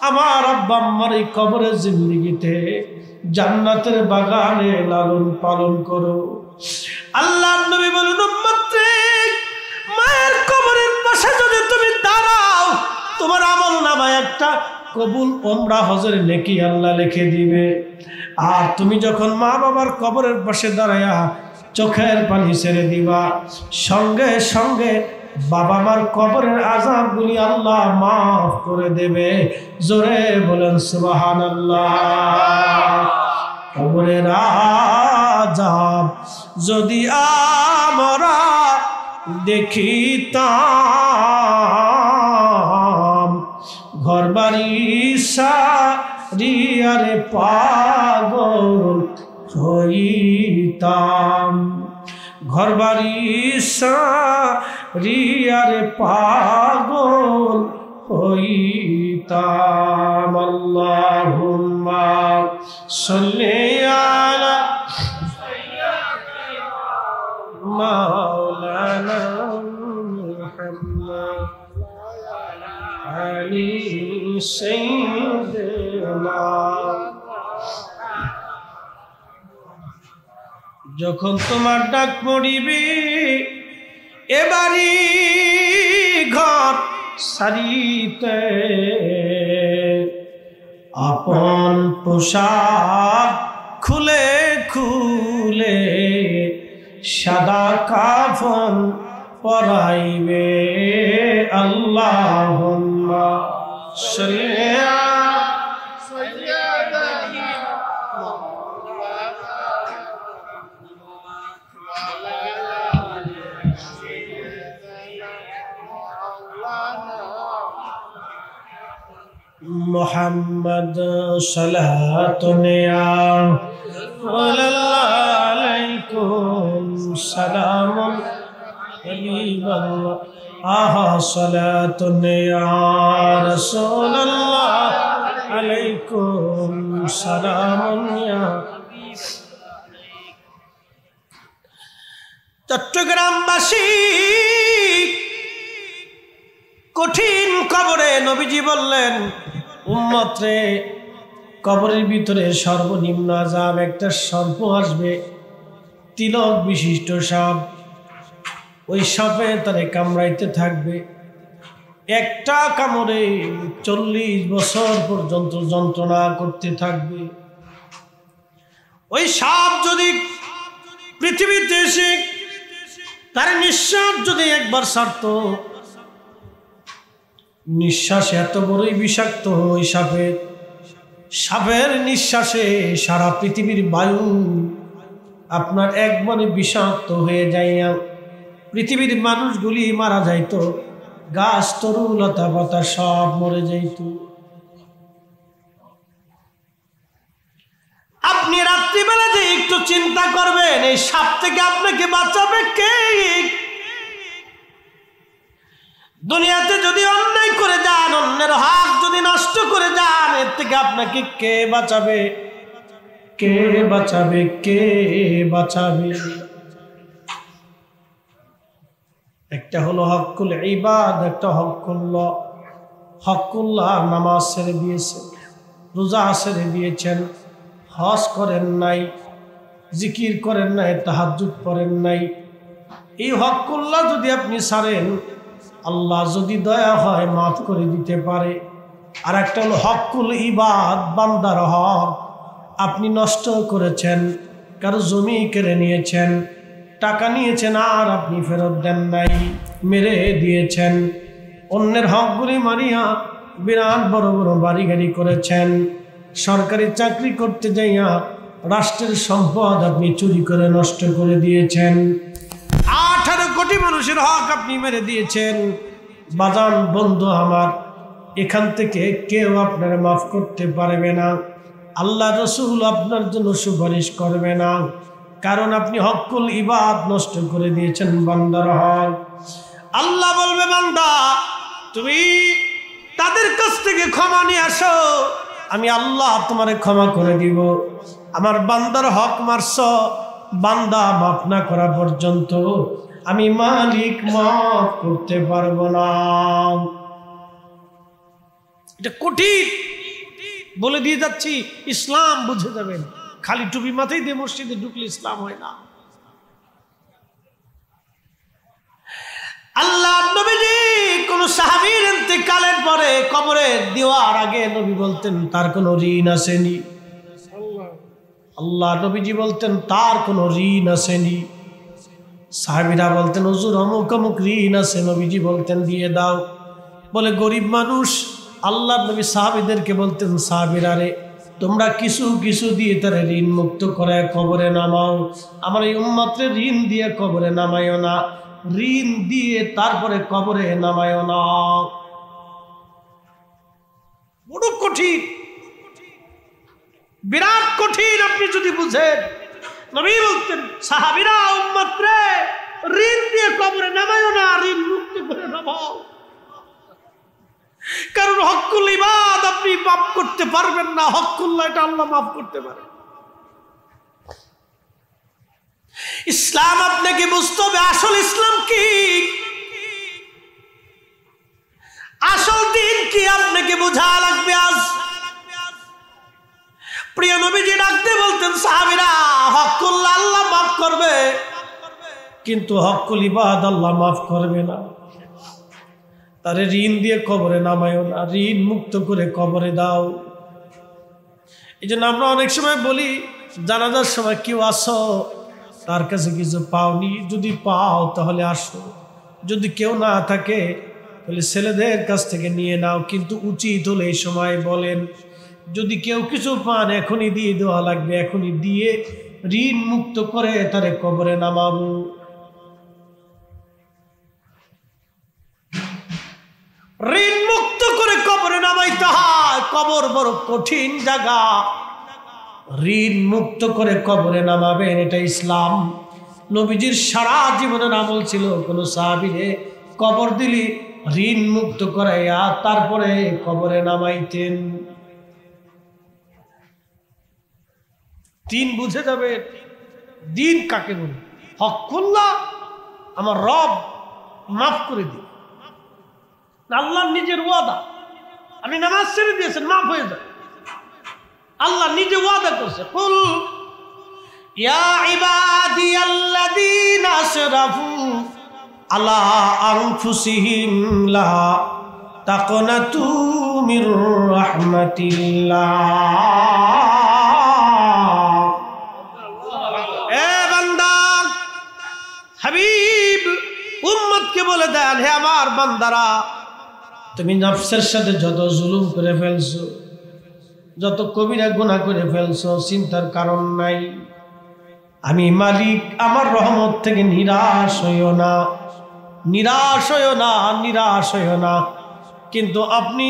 আমার আব্বা আম্মার এই কবরের জিন্দেগিতে জান্নাতের বাগানে লালন পালন করো। আল্লাহর নবী বলেন উম্মত রে মায়ের কবরের পাশে যদি তুমি দাঁড়াও, তোমার আমল নামায় একটা কবুল উমরা হজের নেকি আল্লাহ লিখে দিবে। আর তুমি যখন মা বাবার কবরের পাশে দাঁড়ায়া চোখের পানি ছেড়ে দিবা, সঙ্গে সঙ্গে বাবা মার কবরের আযাবগুলি আল্লাহ মাফ করে দেবে। জোরে বলেন সুবহানাল্লাহ। কবরের আযাব যদি আমরা দেখিতাম, ঘর বাড়ি সারিয়ারে পাগল হইতাম, ঘর বাড়ি সারিয়ারে পাগল হইতাম। আল্লাহুম্মা সাল্লি আলা মাওলানা মুহাম্মদ আলি সাইয়্যিদিনা। যখন তোমার ডাক পড়িবে এবারি ঘর সারিতে, আপন পোশাক খুলে খুলে সাদা কাফন পরাইবে। আল্লাহুম্মা সাল্লি আলা সাইয়্যিদিনা মুহাম্মদ সালাতুন আলাইকুম সালামুন হাবিবাল্লাহ। আহা সালাতুন রাসূলুল্লাহ আলাইকুম সালামুন। চট্টগ্রামবাসী কঠিন কবরে নবীজি বললেন, উম্মত রে, কবরের ভিতরে সর্বনিম্ন আযাব একটা সর্প আসবে, তিলক বিশিষ্ট সাপ। ওই সাপে তারে কামড়াইতে থাকবে, একটা কামড়ে 40 বছর পর্যন্ত যন্ত্রণা করতে থাকবে। ওই সাপ যদি পৃথিবীতে এসে তার নিঃশ্বাস যদি একবার ছাড়ত, নিঃশ্বাস এত বড়ই বিষাক্ত, ওই সাপের নিঃশ্বাসে সারা পৃথিবীর বায়ু আপনার একবারে বিষাক্ত হয়ে যাইয়া পৃথিবীর মানুষগুলি মারা যাইত, গাছ তরু লতা পাতা সব মরে যাইত। আপনি রাত্রিবেলা যে একটু চিন্তা করবেন এই সাপ থেকে আপনাকে বাঁচাবে কে? দুনিয়াতে যদি অন্যায় করে যান, অন্যের হক যদি নষ্ট করে যান, এর থেকে আপনাকে কে বাঁচাবে? কে বাঁচাবে? কে বাঁচাবে? একটা হলো হকুল ইবাদ, একটা হকুল্লাহ। নামাজ ছেড়ে দিয়েছেন, রোজা ছেড়ে দিয়েছেন, হজ করেন নাই, জিকির করেন নাই, তাহাজ্জুদ পড়েন নাই। এই হকুল্লাহ যদি আপনি ছাড়েন, আল্লাহ যদি দয়া হয় মাফ করে দিতে পারে। আর একটা হলো হকুল ইবাদ, বান্দার হক। আপনি নষ্ট করেছেন, কারো জমি কেড়ে নিয়েছেন, টাকা নিয়েছেন আর আপনি ফেরত দেন নাই, মেরে দিয়েছেন, অন্যের হকগুলি মারিয়া বিরাট বড় বড় বাড়ি গাড়ি করেছেন, সরকারি চাকরি করতে যাইয়া রাষ্ট্রের সম্পদ আপনি চুরি করে নষ্ট করে দিয়েছেন, 18 কোটি মানুষের হক আপনি মেরে দিয়েছেন। বাজান বন্ধু আমার, এখান থেকে কেউ আপনার মাফ করতে পারবে না, আল্লাহ রসুল আপনার জন্য সুপারিশ করবে না, কারণ আপনি হকুল ইবাদ নষ্ট করে দিয়েছেন, বান্দার হক। আল্লাহ বলবে, বান্দা তুমি তাদের কাছ থেকে ক্ষমা নিয়ে আসো, আমি আল্লাহ তোমারে ক্ষমা করে দিব। আমার বান্দার হক মারছ, বান্দা মাফ না করা পর্যন্ত আমি মালিক মাফ করতে পারবো না। এটা কঠিন বলে দিয়ে যাচ্ছি, ইসলাম বুঝে যাবেন। খালি টুপি মাথায় দিয়ে মসজিদে ঢুকলে ইসলাম হয় না। আল্লাহ নবীজি কোন সাহাবীর ইন্তেকালের পরে কবরে দেওয়ার আগে নবী বলতেন তার কোনো ঋণ আসেনি। আল্লাহ নবীজি বলতেন তার কোনো ঋণ আসেনি। সাহাবীরা বলতেন হুজুর অমুক অমুক ঋণ আছে, নবীজি বলতেন দিয়ে দাও। বলে গরিব মানুষ, আল্লাহ নবী সাহাবীদেরকে বলতেন সাহাবীরা রে তোমরা কিছু কিছু দিয়ে তারা ঋণ মুক্ত করে কবরে নামাও, আমার এই উম্মতের ঋণ দিয়ে কবরে নামাইও না, ঋণ দিয়ে তারপরে কবরে নামাইও না। বড় কঠিন, বিরাট কঠিন। আপনি যদি বুঝেন, নবী বলতেন সাহাবীরা উম্মত রে ঋণ দিয়ে কবরে নামাইও না, ঋণ মুক্ত করে নামাও। কারণ হকুল ইবাদ আপনি মাফ করতে পারবেন না, হকুল্লাহ এটা আল্লাহ মাফ করতে পারে। ইসলাম আপনাকে বুঝতে হবে আসল ইসলাম কি, আসল দিন কি আপনাকে বোঝা লাগবে। আজ প্রিয় নবীজি ডাকতে বলতেন সাহাবীরা হকুল্লাহ আল্লাহ মাফ করবে, কিন্তু হকুল ইবাদ আল্লাহ মাফ করবে না। তারে ঋণ দিয়ে কবরে নামায়ও না, ঋণ মুক্ত করে কবরে দাও। এই জন্য আমরা অনেক সময় বলি জানাজার সময় কেউ আসো, তার কাছে কিছু পাওনি, যদি পাও তাহলে আসো, যদি কেউ না থাকে তাহলে ছেলেদের কাছ থেকে নিয়ে নাও। কিন্তু উচিত হলে এই সময় বলেন যদি কেউ কিছু পান এখনই দিয়ে দেওয়া লাগবে, এখনই দিয়ে ঋণ মুক্ত করে তারে কবরে নামাবো। ঋণ মুক্ত করে কবরে নামাইতে হয়, কবর বড় কঠিন জায়গা। ঋণ মুক্ত করে কবরে নামাবেন, এটা ইসলাম। নবীজির সারা জীবনের আমল ছিল কোন সাহাবীরে কবর দিলি ঋণ মুক্ত করাইয়া তারপরে কবরে নামাইতেন। দিন বুঝে যাবে দিন কাকে বলে। হকুল্লাহ আমার রব মাফ করে দিন, আল্লাহ নিজের ওয়াদা। আপনি নামাজ ছেড়ে দিয়েছেন মাফ হয়ে যায়, আল্লাহ নিজে ওয়াদা করছে কুল ইয়া ইবাদিয়াল্লাযীনা আসরাফু আলা আনফুসিহিম লা তাকনাতু মির রাহমাতিল্লাহ। এ বান্দা হাবিব উম্মতকে বলে দেন হে আমার বান্দারা, তুমি নফসের সাথে যত জুলুম করে ফেলছো, যত কবিরা গুনাহ করে ফেলছো, চিন্তার কারণ নাই। আমি মালিক, আমার রহমত থেকে নিরাশ হইও না, নিরাশ হইও না, নিরাশ হইও না। কিন্তু আপনি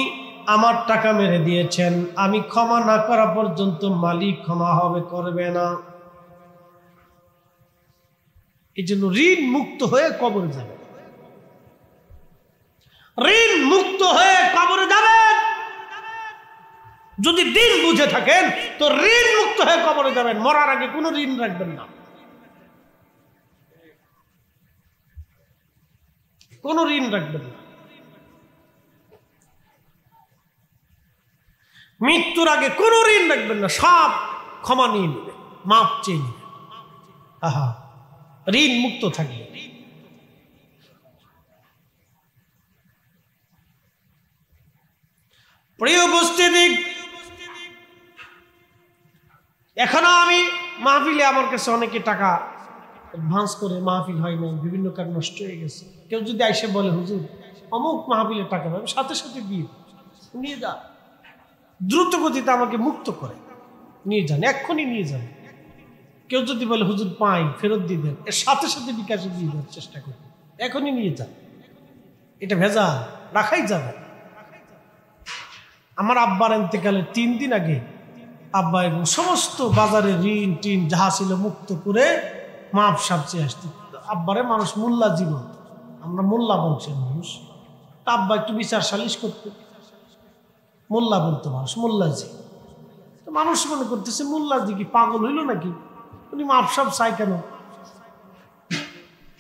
আমার টাকা মেরে দিয়েছেন, আমি ক্ষমা না করা পর্যন্ত মালিক ক্ষমা হবে করবে না। এই জন্য ঋণ মুক্ত হয়ে কবরে যাবে, ঋণ মুক্ত হয়ে কবরে যাবেন। যদি দিন বুঝে থাকেন তো ঋণ মুক্ত হয়ে কবরে যাবেন, মরার আগে কোনো ঋণ রাখবেন না, কোনো ঋণ রাখবেন না। মৃত্যুর আগে কোনো ঋণ রাখবেন না, সব ক্ষমা নিয়ে নেবেন, মাপ চেয়ে নেবেন। আহা, ঋণ মুক্ত থাকবে। প্রিয় উপস্থিতি, এখনো আমি মাহফিলে আমার কাছে অনেকে টাকা অ্যাডভান্স করে মাহফিল হয় না, বিভিন্ন কারণ নষ্ট হয়ে গেছে। কেউ যদি আইসে বলে হুজুর অমুক মাহফিলের টাকা পাবে, সাথে সাথে দিয়ে নিয়ে যা, দ্রুত গতিতে আমাকে মুক্ত করে নিয়ে যান, এক্ষুনি নিয়ে যান। কেউ যদি বলে হুজুর পাই ফেরত দিয়ে দেন, এর সাথে সাথে বিকাশে দিয়ে দেওয়ার চেষ্টা করুন, এখনই নিয়ে যান। এটা ভেজা রাখাই যাবে। আমার আব্বার ইন্তেকালের 3 দিন আগে আব্বা এবং সমস্ত বাজারের ঋণ টিন যাহা ছিল মুক্ত করে মাপ সাপ চেয়ে আসতে। আব্বারে মানুষ মোল্লা জীবন, আমরা মোল্লা বংশের মানুষ, তা আব্বা একটু বিচার সালিশ করতে, মোল্লা বলতো মানুষ, মোল্লাজি। তো মানুষ মনে করতেছে মোল্লাজি কি পাগল হইল নাকি, উনি মাপ সাপ চাই কেন?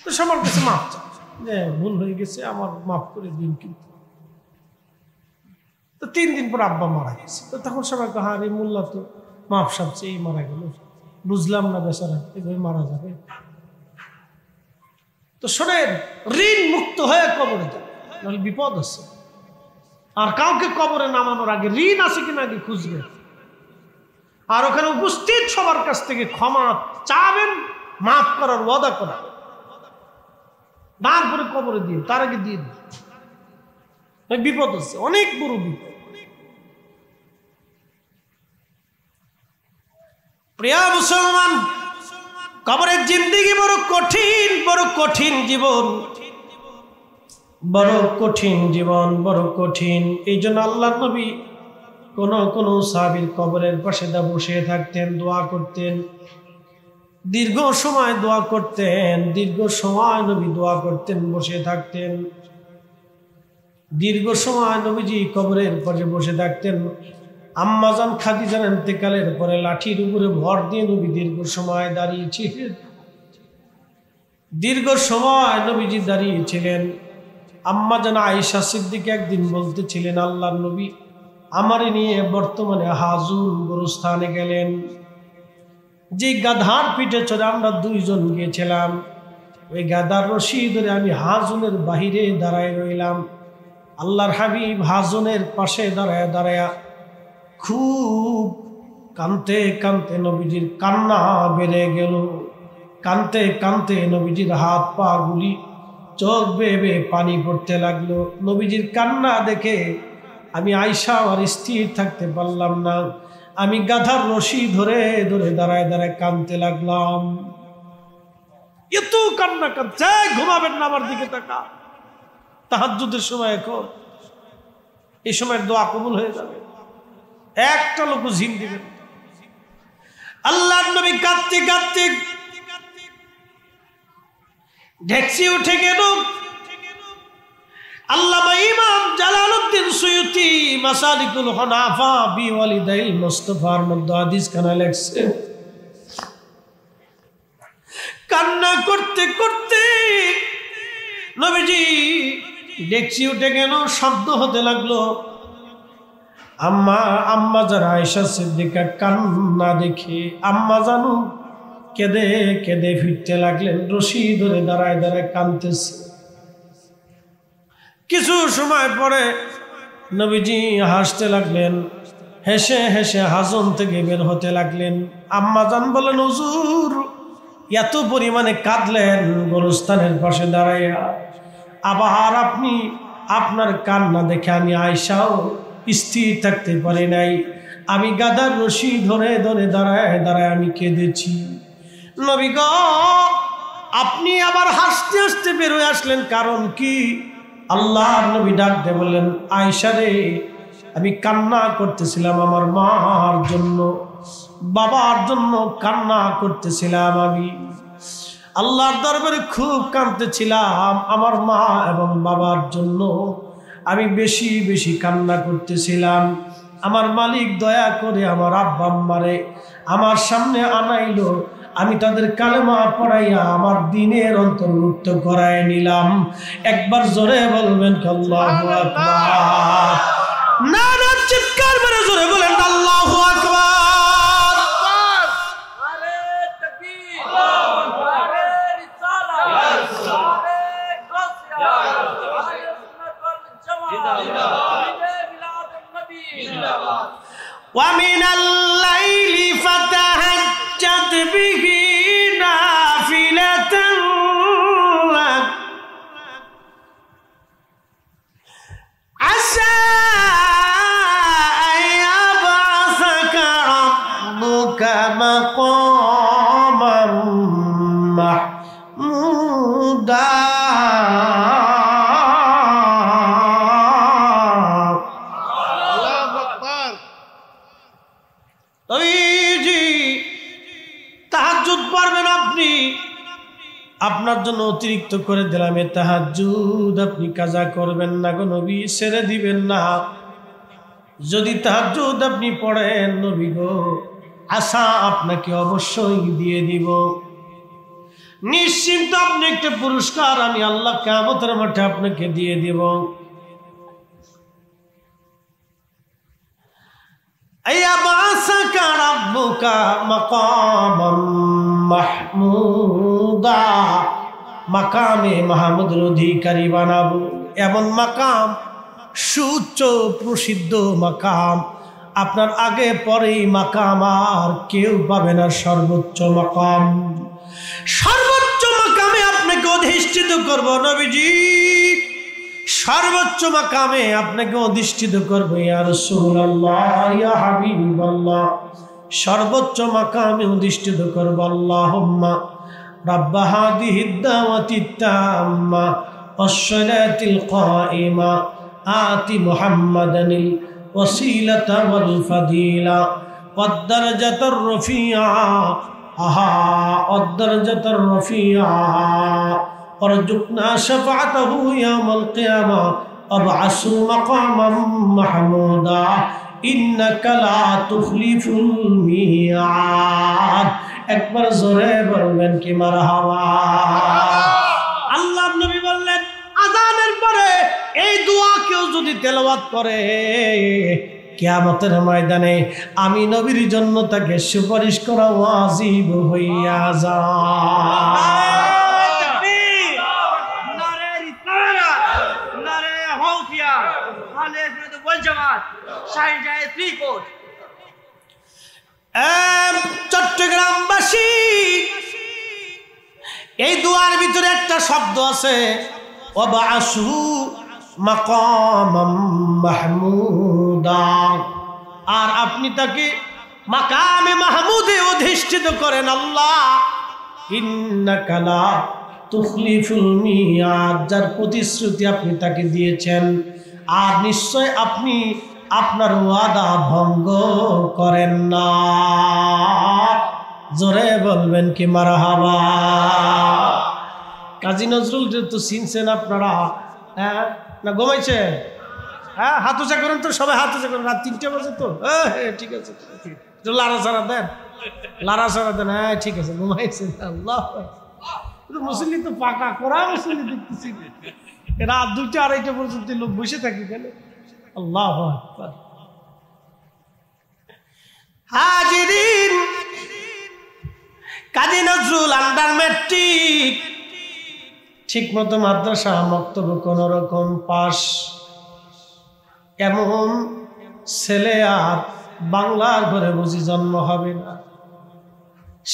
তো সবার কাছে মাপ চাই যে ভুল হয়ে গেছে, আমার মাফ করে দিন। কিন্তু তো 3 দিন পর আব্বা মারা গেছে। তো তখন সবাই কয় হ্যাঁ, এই মোল্লা তো মাপ সাপ চেয়ে মারা গেল, বুঝলাম না বেচারা এভাবে মারা যাবে। তো শোনেন, ঋণ মুক্ত হয়ে কবরে যান, নাহলে বিপদ আছে। আর কাউকে কবরে নামানোর আগে ঋণ আছে কিনা আগে খুঁজবেন, আর ওখানে উপস্থিত সবার কাছ থেকে ক্ষমা চাবেন, মাফ করার ওয়াদা করা, তারপরে কবরে দিয়ে, তার আগে দিয়ে দিন। বিপদ আছে, অনেক বড় বিপদ। প্রিয় মুসলমান, কবরের জিন্দেগি বড় কঠিন, বড় কঠিন জীবন, বড় কঠিন জীবন, বড় কঠিন। এই জন্য আল্লাহর নবী কোন সাহাবীর কবরের পাশে বসে থাকতেন, দোয়া করতেন, দীর্ঘ সময় দোয়া করতেন, দীর্ঘ সময় নবী দোয়া করতেন, বসে থাকতেন, দীর্ঘ সময় নবীজি কবরের পাশে বসে থাকতেন। আম্মাজান খাদিজার ইন্তেকালের পরে লাঠির উপরে ভর দিয়ে নবী দীর্ঘ সময় দাঁড়িয়েছিলেন, দীর্ঘ সময় নবীজি দাঁড়িয়েছিলেন। আম্মাজান আয়েশা সিদ্দিকা একদিন বলতেছিলেন, আল্লাহর নবী আমারে নিয়ে বর্তমানে হাজুন গোরস্থানে গেলেন। যে গাধার পিঠে চড়ে আমরা দুইজন গিয়েছিলাম, ওই গাধার রশি ধরে আমি হাজুনের বাহিরে দাঁড়ায় রইলাম। আল্লাহর হাবিব হাজুনের পাশে দাঁড়ায় দাঁড়ায় খুব কানতে কানতে নবীজির কান্না বেড়ে গেল। কানতে কানতে নবীজির হাত পা গুলি, চোখ বেয়ে বেয়ে পানি পড়তে লাগলো। নবীজির কান্না দেখে আমি আয়েশা আর স্থির থাকতে পারলাম না। আমি গাধার রশি ধরে ধরে দাঁড়ায় দাঁড়ায় কানতে লাগলাম। এত কান্না কাঁদছে, ঘুমাবেন না, আমার দিকে তাকা। তাহাজ্জুদের সময়, এখন এই সময় দোয়া কবুল হয়ে যাবে, একটা লোক ঝিম দিবেন। আল্লাহর নবী কাঁদতে কাঁদতে ঢেকসি উঠে গেল। আল্লামা ইমাম জালালউদ্দিন সুয়ুতি মাসালিকুল হুনাফা বিওয়ালিদাইল মুস্তাফার মধ্যে হাদিস খানা লেখছে, কান্না করতে করতে নবীজি ডেকসি উঠে গেল, শব্দ হতে লাগলো। আম্মা যারা আয়েশা সিদ্দিকা কান্না দেখে আম্মা জানু কেঁদে কেঁদে ফিরতে লাগলেন, রশি ধরে দাঁড়ায় দাঁড়ায় কাঁদতেছে। কিছু সময় পরে নবীজি হাসতে লাগলেন, হেসে হেসে হাজন থেকে বের হতে লাগলেন। আম্মা জান বলেন, হুজুর এত পরিমাণে কাঁদলেন গোরস্থানের পাশে দাঁড়াইয়া, আবার আপনি আপনার কান্না দেখে আমি আয়েশাও স্থির থাকতে পারি নাই। আমি গাদার রশি ধরে ধরে দাঁড়ায় দাঁড়ায় আমি কেঁদেছি। নবী গো, আপনি আবার হাসতে হাসতে বেরোয় আসলেন, কারণ কি? আল্লাহর নবী ডাক দিয়ে বললেন, আয়েশা রে, আমি কান্না করতেছিলাম আমার মার জন্য, বাবার জন্য কান্না করতেছিলাম। আমি আল্লাহর দরবারে খুব কাঁদতেছিলাম আমার মা এবং বাবার জন্য। আমি বেশি বেশি কান্না করতেছিলাম। আমার মালিক দয়া করে আমার আব্বা আম্মারে আমার সামনে আনাইলো, আমি তাদের কালেমা পড়াইয়া আমার দ্বীনের অন্তর্ভুক্ত করায় নিলাম। একবার জোরে বলবেন আল্লাহু আকবার। না না, চিৎকার মেরে জোরে বলেন আল্লাহু আকবার। আরে তাকবীর, আরে রিসালাত, আরে গাসিয়া, আরে সুন্নাতুল জামাত, মিলাদুন নবী, জিন্দাবাদ। ওয়া মিনাল লাইলি ফাতাহাজ্জাত বিহি নাফিলাতান লাক আসা আয়াবাসাকা রাব্বুকা মাকামান মাহমুদা। তাহাজ্জুদ পড়বেন আপনি, আপনার জন্য অতিরিক্ত করে দিলাম এ তাহাজ্জুদ, আপনি কাজা করবেন না গো নবী, ছেড়ে দিবেন না। যদি তাহাজ্জুদ আপনি পড়েন নবী গো, আশা আপনাকে অবশ্যই দিয়ে দিব, নিশ্চিন্ত আপনি একটা পুরস্কার আমি আল্লাহ কিয়ামতের মাঠে আপনাকে দিয়ে দিব। আয়াবাসাকা রাব্বুকা মাকামান মাহমুদা। মাকামে মাহমুদের অধিকারী বানাবো। এমন মাকাম, সুউচ্চ প্রসিদ্ধ মাকাম, আপনার আগে পরেই মাকাম আর কেউ পাবে না। সর্বোচ্চ মাকাম, সর্বোচ্চ মাকামে আপনাকে অধিষ্ঠিত করবো নবীজি, সর্বোচ্চ মাকামে আপনাকে অধিষ্ঠিত করবো ইয়া রাসূলুল্লাহ, ইয়া হাবিবাল্লাহ, সর্বোচ্চ মাকামে অধিষ্ঠিত করবো। আল্লাহুম্মা রাব্বা হাদিহিদ দাওয়াতিত তাম্মা ওয়াস-সালাতিল কাইমা আতি মুহাম্মাদানিল ওয়াসিলাতা ওয়াল ফাদিলা ওয়াদ-দারাজাতার রাফিআ ওয়াদ-দারাজাতার রাফিআ ওয়ারজুকনা শাফাআতাহু ইয়াওমাল কিয়ামা ওয়াবআসহু মাকামান মাহমুদা ইন্নাকা লা তুখলিফুল মিয়াদ। একবার জোরে বলবেন কি মারহাবা। আল্লাহর নবী বললেন, আযানের পরে এই দোয়া কেউ যদি তেলাওয়াত করে কিয়ামতের ময়দানে আমি নবীর জন্য তাকে সুপারিশ করা ওয়াজিব হইয়া যায়। চট্টগ্রামবাসী, এই দুয়ার ভিতরে একটা শব্দ আছে, ওয়াবআসহু মাকামাম মাহমুদা, আর আপনি তাকে মাকামে মাহমুদে অধিষ্ঠিত করেন। আল্লাহ ইন্নাকা লা তুখলিফুল মিয়াদ, যার প্রতিশ্রুতি আপনি তাকে দিয়েছেন, আর নিশ্চয় আপনি আপনার ওয়াদা ভঙ্গ করেন না। জোরে বলবেন কি মারহাবা। কাজী নজরুল তো চিনছেন আপনারা, হ্যাঁ না ঘুমাইছে? হ্যাঁ, হাত উঁচা করেন তো সবাই, হাত উঁচা করেন। রাত 3টা বাজে তো, ঠিক আছে, লাড়াচাড়া দেন, লাড়াচাড়া দেন। হ্যাঁ ঠিক আছে, ঘুমাইছেন। আল্লাহ, মুসল্লি তো পাকা করা মুসল্লি দেখতেছি, রাত 2টা 2:30 পর্যন্ত লোক বসে থাকি কেন? আল্লাহু আকবার। হাজিরিন, কাজী নজরুল আন্ডার ম্যাট্রিক, ঠিক মতো মাদ্রাসা মক্তব্য কোন রকম পাস, এমন ছেলে আর বাংলার ঘরে বুঝি জন্ম হবে না।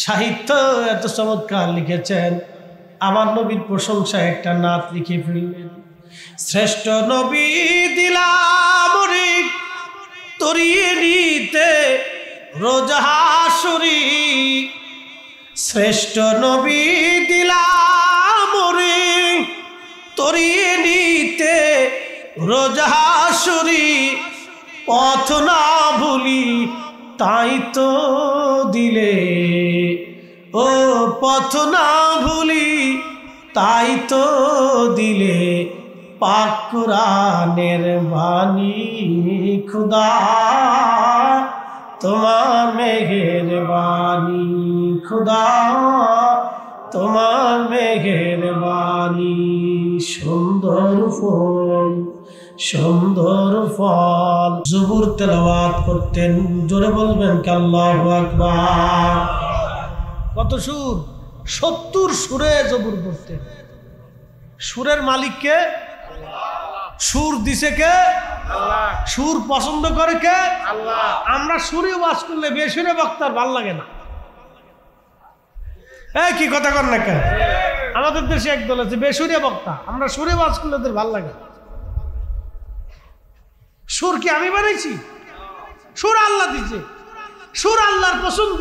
সাহিত্য এত চমৎকার লিখেছেন, আমার নবীর প্রশংসায় একটা নাত লিখে ফেললেন। শ্রেষ্ঠ নবী দিলাম তরিয়ে নিতে রোজ হাসুরি, শ্রেষ্ঠ নবী দিলাম তরিয়ে নিতে রোজ হাসুরি, পথ না ভুলি তাই তো দিলে, ও পথ না ভুলি তাই তো দিলে, পাক কুরআনের বাণী খুদা তোমার মেহেরবানি, খুদা তোমার মেহেরবানি। সুন্দর ফল, সুন্দর ফল। জবুর তেলাওয়াত করতেন, জোরে বলবেন কি আল্লাহু আকবার। কত সুর, 70 সুরে জবুর করতেন। সুরের মালিক কে? সুর দিছে কে? আল্লাহ। সুর পছন্দ করে কে? আল্লাহ। আমরা সুরে ওয়াজ করলে বেসুরে বক্তার ভাল লাগে না। এই কি কথা কর না কেন? আমাদের দেশে একদল আছে বেসুরে বক্তা, আমরা সুরে ওয়াজ করলে ওদের ভাল লাগে। সুর কি আমি বানাইছি? সুর আল্লাহ দিছে, সুর আল্লাহর পছন্দ।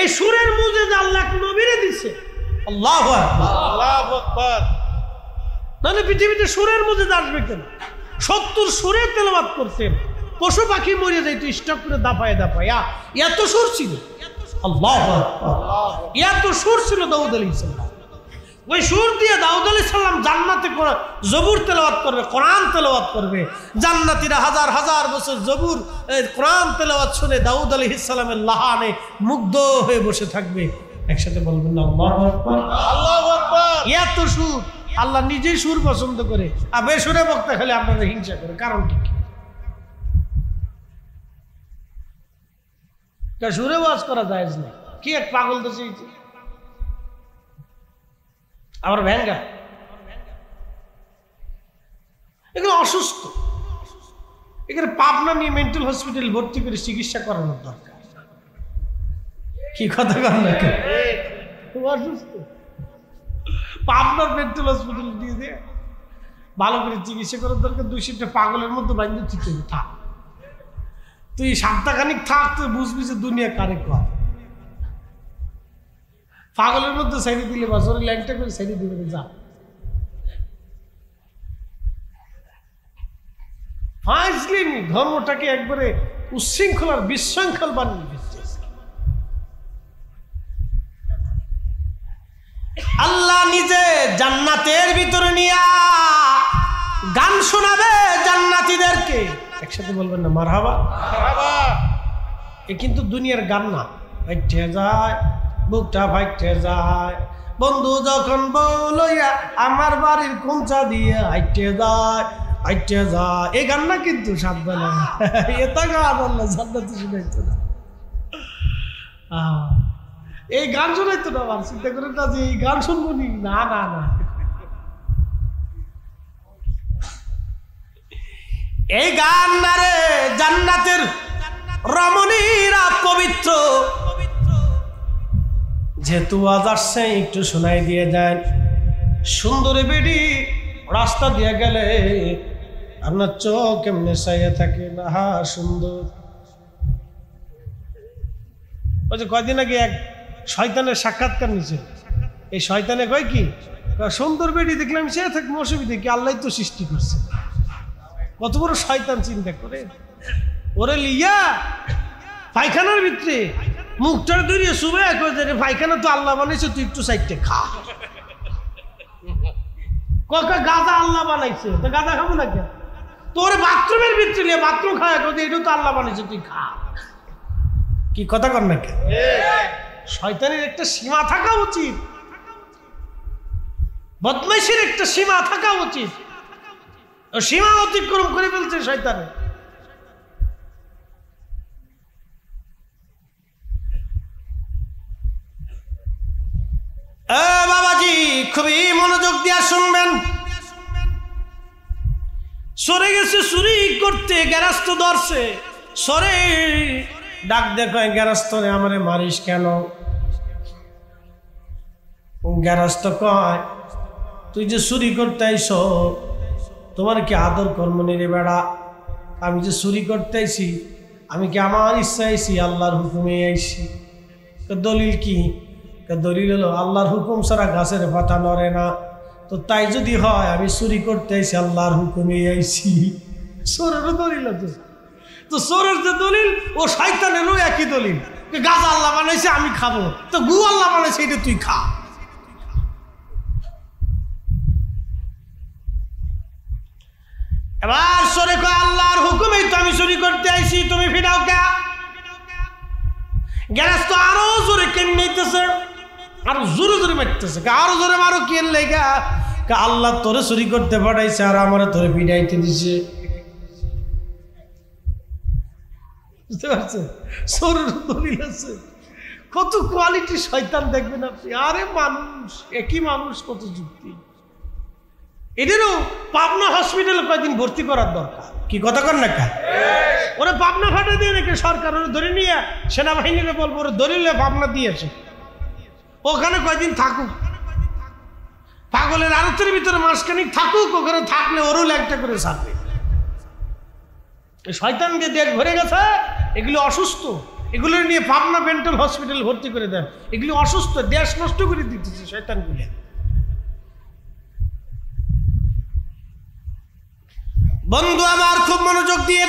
এই সুরের মুজিজা আল্লাহ নবীরে দিছে। আল্লাহু আকবার, আল্লাহু আকবার। নাহলে পৃথিবীতে সুরের মুজিজা আসবে কেন? 70 সুরে তেলাওয়াত করতেন, পশু পাখি মরে যাইতো স্টক করে দাপায় দাপায়। এত সুর ছিল। আল্লাহু আকবার, এত সুর ছিল দাউদ আলাইহিস সালাম। ওই সুর দিয়ে দাউদ আলাইহিস সালাম জান্নাতে জবুর তেলাওয়াত করবে, কোরআন তেলাওয়াত করবে। জান্নাতীরা হাজার হাজার বছর জবুর কোরআন তেলাওয়াত শুনে দাউদ আলাইহিস সালামের লাহানে মুগ্ধ হয়ে বসে থাকবে। একসাথে বলবেন না আল্লাহু আকবার, আল্লাহু আকবার। এত সুর, আল্লাহ নিজেই সুর পছন্দ করে, আর বেসুরে বক্তা খালি আপনারা হিংসা করে। কারণ কি? সুরে ওয়াজ করা জায়েজ নেই। কি এক পাগল তো চেয়েছে। আবার ভ্যাঙ্গা, এগুলো অসুস্থ। এখানে পাবনা নিয়ে মেন্টাল হসপিটাল ভর্তি করে চিকিৎসা করানোর দরকার। কি কথা কর না, অসুস্থ পাবনার মেন্টাল হসপিটাল দিয়ে দিয়ে ভালো করে চিকিৎসা করার দরকার। 200টা পাগলের মধ্যে বাইন্দে তুই থাক, তুই সপ্তাহখানিক থাক, তুই বুঝবি যে দুনিয়া কারে কর। পাগলের মধ্যে সাইডে দিলে বা শরীর ল্যাংটা করে সাইডে দিবে যা। ফাইজলিমি ধর্মটাকে একবারে উচ্ছৃঙ্খলার বিশৃঙ্খল বানিয়ে দিচ্ছে। আল্লাহ নিজে জান্নাতের ভিতরে নিয়ে গান শোনাবে জান্নাতীদেরকে। একসাথে বলবেন না মারহাবা। এ কিন্তু দুনিয়ার গান না, ফাইটে যায় বুকটা ফাইটে যায়। বন্ধু যখন বলইয়া আমার বাড়ির কোঞ্চা দিয়ে হাইটে যায় হাইটে যায়, এই গান না কিন্তু সাবধানে, এটা গান আল্লাহ জান্নাতে শুনাইতো না। এই গান শোনাইতো না। আমার চিন্তা করে না যে এই গান শুনবো নি, না না না। এই গান না রে, জান্নাতের রমণীরা পবিত্র। যেহেতু আজ আসছে একটু শোনাই দিয়ে যায়। সুন্দরী বেডি রাস্তা দিয়ে গেলে আপনার চোখ এমনি চাইয়া থাকে না, হা সুন্দর। ওই যে কয়দিন আগে এক শয়তানের সাক্ষাৎকার নিচ্ছে, এই শয়তানে কয় কি, সুন্দর বেডি দেখলাম সে থাকবে, অসুবিধা কি, আল্লাহ তো সৃষ্টি করছে। কত বড় শয়তান চিন্তা করে। ওরে লিয়া পায়খানার ভিতরে মুখটার দূরিয়ে শুবে পায়খানা তো আল্লাহ বানাইছে, তুই একটু সাইডে খা। কাকা গাঁজা আল্লাহ বানাইছে, তো গাঁজা খাবো না কেন? তোর বাথরুমের ভিতরে বাথরুম খায়, এটাও তো আল্লাহ বানাইছে, তুই খা। কি কথা কর না কেন? শয়তানের একটা সীমা থাকা উচিত, বদমাইশের একটা সীমা থাকা উচিত। সীমা অতিক্রম করে ফেলছে শয়তানে। বাবাজি খুবই মনোযোগ দিয়া শুনবেন। সরে গেছে চুরি করতে, গেরাস্ত ধরছে, সরে ডাক দেখো গেরাস্তরে আমারে মারিস কেন? গেরাস্ত কয় তুই যে চুরি করতে আইস, তোমার কি আদর কর্ম নিরে বেড়া? আমি যে চুরি করতে আইছি, আমি কি আমার ইচ্ছা আইছি? আল্লাহর হুকুমে আইছি। দলিল কি? দলিল হলো আল্লাহর হুকুম ছাড়া গাছের পাতা নড়ে না। তো তাই যদি হয় আমি চুরি করতে আইছি, আল্লাহর হুকুমে আইছি। চোরেরও দলিল আছে, তো চোরের যে দলিল ও শয়তানেরও একই দলিল। গাছ আল্লাহ বানাইছে আমি খাবো, তো গু আল্লাহ বানাইছে এটা তুই খা। এবার সরে কয় আল্লাহর হুকুমেই তো আমি চুরি করতে আইছি, তুমি ফিরাও কে? গ্যাস তো আরো জোরে কেন নিতেছে, আরো জোরে জোরে মারতেছে। আরো জোরে মারো কেন লেগা? আল্লাহ তোরে চুরি করতে পাঠাইছে আর আমারে তোরে পিটাইতে দিছে। বুঝতে পারছেন? সরের দলিল আছে। কত কোয়ালিটি শয়তান দেখবেন আপনি। আরে মানুষ একই মানুষ, কত যুক্তি। এদেরও পাবনা হসপিটালে কয়েকদিন ভর্তি করার দরকার। কি কথা কর না কা? ওরা পাবনা ফাটা দিয়ে নাকি সরকার ওরা ধরে নিয়ে সেনাবাহিনীরা বলবো ওরা দলিলে পাবনা দিয়েছে, ওখানে কয়েকদিন থাকুক। পাগলের আড়তের ভিতরে মাসখানিক থাকুক, ওখানে থাকলে ওরও একটা করে ছাড়বে। শয়তান যে দেশ ভরে গেছে, এগুলো অসুস্থ, এগুলো নিয়ে পাবনা মেন্টাল হসপিটাল ভর্তি করে দেন। এগুলো অসুস্থ, দেশ নষ্ট করে দিতেছে শয়তানগুলো। বন্ধু আমার খুব মনোযোগ দিয়ে।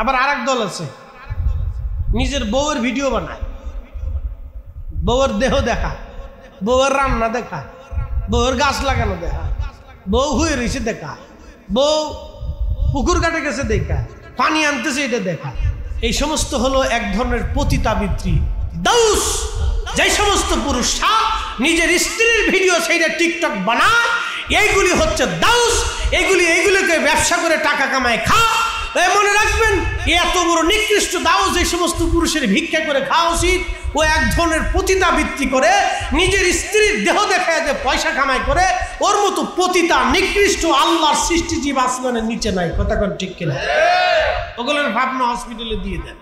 আবার আরেক দল আছে নিজের বউয়ের ভিডিও বানায়, বউয়ের দেহ দেখা, বউয়ের রান্না দেখা, বউয়ের গাছ লাগানো দেখা, বউ হয়ে রয়েছে দেখা, বউ পুকুর কাটে গেছে দেখা, পানি আনতেছে এটা দেখা। এই সমস্ত হলো এক ধরনের পতিতাবৃত্তি, দাউস। যে সমস্ত পুরুষরা নিজের স্ত্রীর ভিডিও সেইটা টিকটক বানায়, এইগুলি হচ্ছে দাউস। এইগুলিকে ব্যবসা করে টাকা কামায় খা। মনে রাখবেন, এত বড় নিকৃষ্ট দাও যে সমস্ত পুরুষের ভিক্ষা করে খাওয়া উচিত, ও এক ধরনের পতিতাবৃত্তি করে নিজের স্ত্রীর দেহ দেখায় যে পয়সা কামাই করে, ওর মতো পতিতা নিকৃষ্ট আল্লাহর সৃষ্টিজীব আসমানের নিচে নাই। কথা কোন ঠিক কিনা? ওগুলোর ভাবনা হসপিটালে দিয়ে দেন,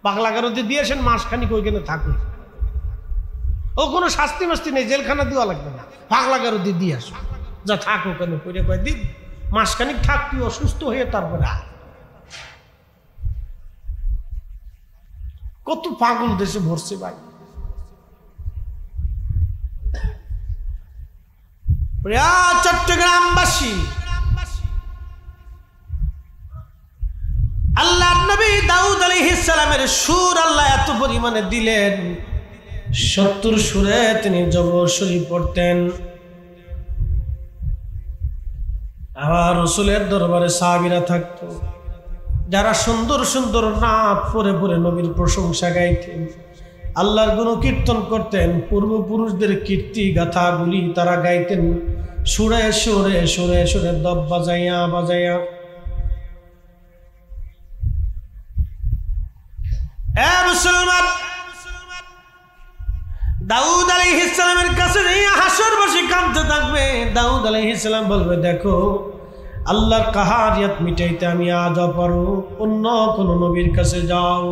পাগলা গারদে দিয়েছেন, মাসখানিক ওইখানে থাকুন, ও কোনো শাস্তি মাস্তি নেই, জেলখানা দেওয়া লাগবে না, পাগলা গারদে দিয়ে আসো, যা থাক ওখানে করে কয়েকদিন, মাসখানিক থাক, তুই অসুস্থ হয়ে তারপরে কত পাগল দেশে ভরছে ভাই। চট্টগ্রামবাসী, আল্লাহ নবী দাউদ আলাইহিস সালামের সুর আল্লাহ এত পরিমাণে দিলেন, 70 সুরে তিনি জবর শরীফ পড়তেন। আবার রাসূলের দরবারে সাহাবীরা থাকতো, যারা সুন্দর সুন্দর নাত পরে পরে নবীর প্রশংসা গাইতেন, আল্লাহর গুণ কীর্তন করতেন, পূর্বপুরুষদের কীর্তি গাথাগুলি তারা গাইতেন সুরে সুরে সুরে সুরে দব বাজাইয়া বাজাইয়া। মুসলমান, দাউদ আলাইহিস সালামের কাছে হাসরবাসী কাঁদতে থাকবে। দাউদ আলাইহিস সালাম বলবে, দেখো আল্লাহর কাহারিয়াত মিটাইতে আমি আজ পারো, অন্য কোন নবীর কাছে যাও।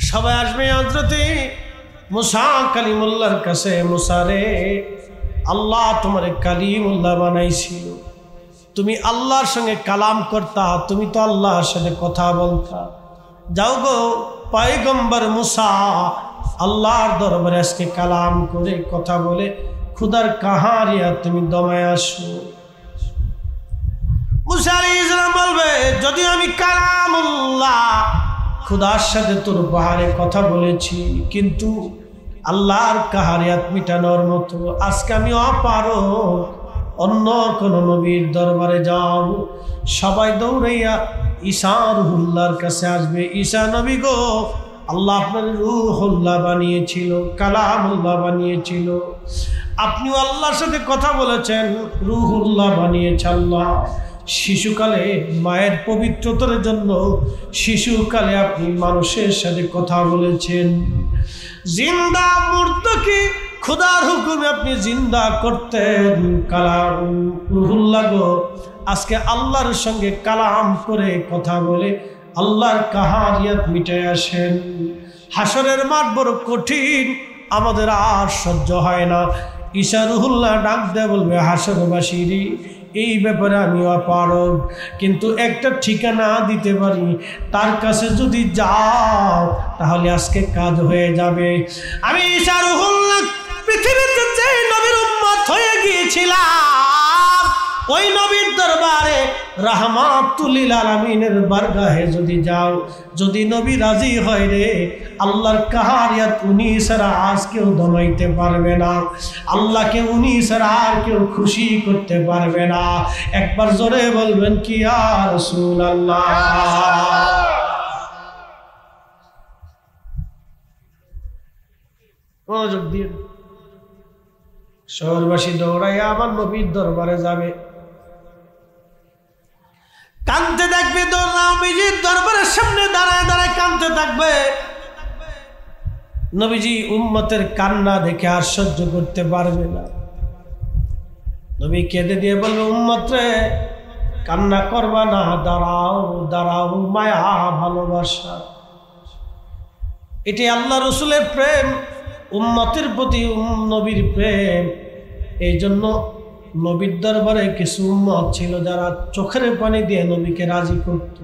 সবাই আসবে হযরতে মুসা কালিমুল্লাহর কাছে। মুসা রে, আল্লাহ তোমার কালিমুল্লাহ বানাইছিল, তুমি আল্লাহর সঙ্গে কালাম করতা, তুমি তো আল্লাহর সাথে কথা বলতা। যাও গো পয়গম্বর মুসা, আল্লাহর দরবারে আজকে কালাম করে কথা বলে খুদার কাহারিয়াত তুমি দমায় আসো। মুসা আলাইহিস সালাম বলবে, যদি আমি কালামুল্লাহ খুদার সাথে তোর পাহাড়ে কথা বলেছি, কিন্তু আল্লাহর কাহারিয়াত মিটানোর মতো আজকে আমি অপারো, অন্য কোন নবীর দরবারে যাও। সবাই দৌড়াইয়া ঈসা রুহুল্লাহর কাছে আসবে। ঈসা নবী গো, আল্লাহ আপনার রুহুল্লাহ বানিয়েছিল, কালামুল্লাহ বানিয়েছিল, আপনিও আল্লাহর সাথে কথা বলেছেন, রুহুল্লাহ বানিয়েছে আল্লাহ। শিশুকালে মায়ের পবিত্রতার জন্য শিশুকালে আপনি মানুষের সাথে কথা বলেছেন, জিন্দা মূর্তিকে খোদার হুকুমে আপনি জিন্দা করতেন। কালাম রুহুল্লাহ গো, আজকে আল্লাহর সঙ্গে কালাম করে কথা বলে আল্লাহর কাহারিয়াত মিটায় আসেন। হাসরের মাঠ বড় কঠিন, আমাদের আর সহ্য হয় না। ঈসা রুহুল্লাহ ডাক দেয় বলবে, হাসরবাসীরই এই ব্যাপারে আমি অপারগ, কিন্তু একটা ঠিকানা দিতে পারি, তার কাছে যদি যাও তাহলে আজকে কাজ হয়ে যাবে। আমি ঈসা রুহুল্লাহ পৃথিবীতে যে নবীর উম্মত হয়ে গিয়েছিলাম, ওই নবীর দরবারে রাহমাতুল লিল আলামিনের বারগাহে যদি যাও, যদি নবী রাজি হয় রে, আল্লাহর কাহারিয়াত উনি ছাড়া আজ কেউ দমাইতে পারবে না, আল্লাহকে উনি ছাড়া আর কেউ খুশি করতে পারবে না। একবার জোরে বলবেন কি ইয়া রাসূলুল্লাহ। মনোযোগ দিয়ে শহরবাসী দৌড়াইয়া আবার নবীর দরবারে যাবে, কাঁদতে থাকবে, নবীজির দরবারের সামনে দাঁড়ায় দাঁড়ায় কাঁদতে থাকবে। নবীজি উম্মতের কান্না দেখে আর সহ্য করতে পারবে না। নবী কেঁদে দিয়ে বলবে, উম্মত রে, কান্না করবা না, দাঁড়াও দাঁড়াও, মায়া ভালোবাসা, এটি আল্লাহ রসুলের প্রেম, উম্মতের প্রতি নবীর প্রেম। এই জন্য নবীর দরবারে কিছু উম্মত ছিল যারা চোখের পানি দিয়ে নবীকে রাজি করত,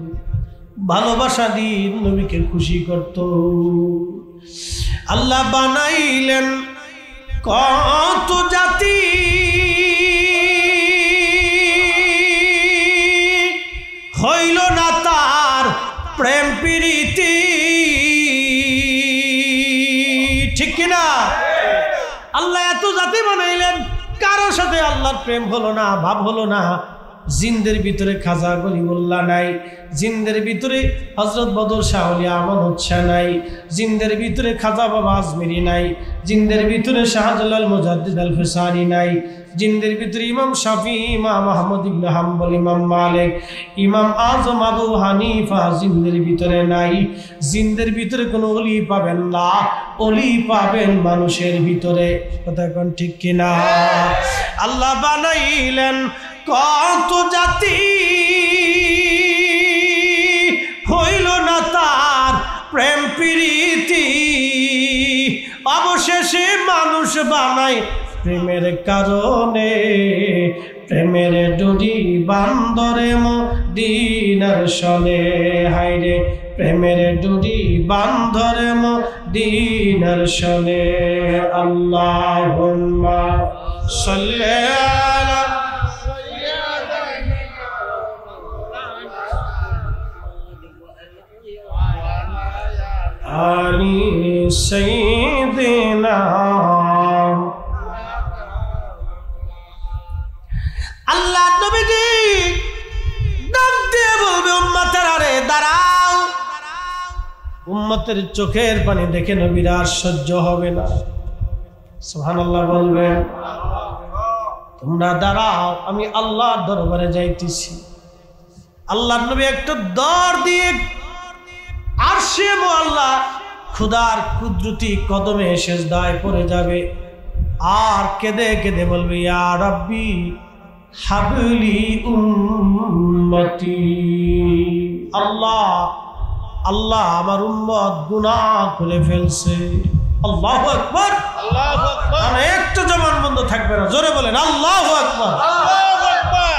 ভালোবাসা দিয়ে নবীকে খুশি করত। আল্লাহ বানাইলেন কত জাতি, হইল না তার প্রেম প্রীতি, ঠিক কিনা? আল্লাহ এত জাতি বানাইলেন, কারো সাথে আল্লাহর প্রেম হলো না, ভাব হলো না। জিনদের ভিতরে খাজা গরিবুল্লাহ নাই, জিনদের ভিতরে হযরত বদর শাহ ওলিয়া আমানত শাহ নাই, জিনদের ভিতরে খাজা বাবা আজমিরি নাই, জিনদের ভিতরে শাহজালাল মুজাদ্দিদ আল ফিসানি নাই, জিনদের ভিতরে ইমাম শাফি, ইমাম আহমদ ইবনে হাম্বল, ইমাম মালিক, ইমাম আজম আবু হানিফা জিনদের ভিতরে নাই। জিনদের ভিতরে কোনো ওলি পাবেন না, ওলি পাবেন মানুষের ভিতরে। কথা কোন ঠিক কিনা? আল্লাহ বানাইলেন কত জাতি, হইল না তার প্রেম প্রীতি, অবশেষে মানুষ বানায় প্রেমের কারণে। প্রেমের ডুরি বান্দরে মদিনার শনে, হায়রে প্রেমের ডুরি বান্দরে মদিনার শনে। আল্লাহুম্মা সাল্লি আলা আলি সাইয়্যিদিনা। আল্লাহ নবীজি ডাক দিয়ে বলবে, উম্মতেরা রে দাঁড়াও। উম্মতের চোখের পানি দেখে নবীর আর সহ্য হবে না। সুবহানাল্লাহ বলবেন, তোমরা দাঁড়াও, আমি আল্লাহর দরবারে যাইতেছি। আল্লাহর নবী একটা দর দিয়ে আরশে মুআল্লা খুদার কুদরতি কদমে সেজদায় পড়ে যাবে, আর কেঁদে কেঁদে বলবে, ইয়া রাব্বি হাবলি উম্মতি। আল্লাহ আল্লাহ আমার উম্মত গুনাহ করে ফেলছে। আল্লাহু আকবার, আল্লাহু আকবার। একটু জবান বন্ধ থাকবে না, জোরে বলেন আল্লাহু আকবার, আল্লাহু আকবার।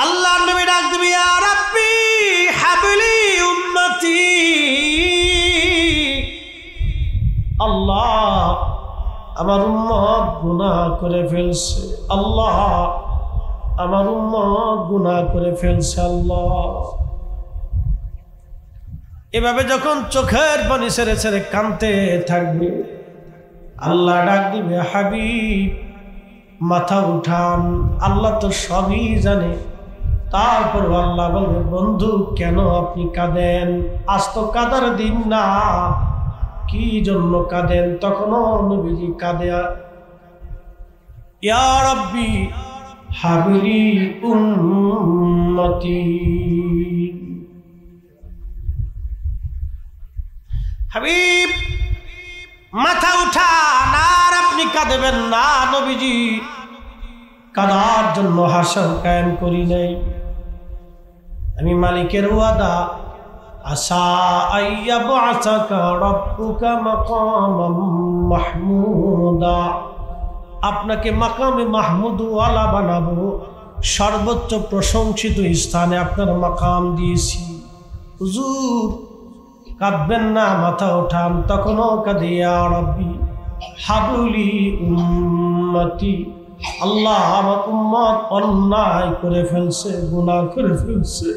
আল্লাহর নবী ডাক দিবে, ইয়া রাব্বি হাবলি উম্মতি। আল্লাহ আমার উম্মত গুনাহ করে ফেলছে, আল্লাহ আমার উম্মত গুনাহ করে ফেলছে। আল্লাহ এভাবে যখন চোখের পানি ছেড়ে ছেড়ে কাঁদতে থাকবে, আল্লাহ ডাক দিবে, হাবিব মাথা উঠান। আল্লাহ তো সবই জানে, তারপর আল্লাহ বলবে, বন্ধু কেন আপনি কাঁদেন? আজ তো কাঁদার দিন না, কি জন্য কাঁদেন? তখনও নবীজি কাঁদে, ইয়া রাব্বি হাবলি উম্মতি। হাবিব মাথা উঠান, আর আপনি কাঁদবেন না। নবীজি কাঁদার জন্য হাসর কায়েম করি নাই, আমি মালিকের ওয়াদা, আসা আইয়াবআসাকা রাব্বুকা মাকামান মাহমুদা, আপনাকে মাকামে মাহমুদ ওয়ালা বানাবো, সর্বোচ্চ প্রশংসিত স্থানে আপনার মাকাম দিয়েছি। হুজুর কাঁদবেন না, মাথা ওঠান। তখনও কাঁদে, ইয়া রাব্বি হাবলি উম্মতি। আল্লাহ আমার উম্মত অন্যায় করে ফেলছে, গুনাহ করে ফেলছে,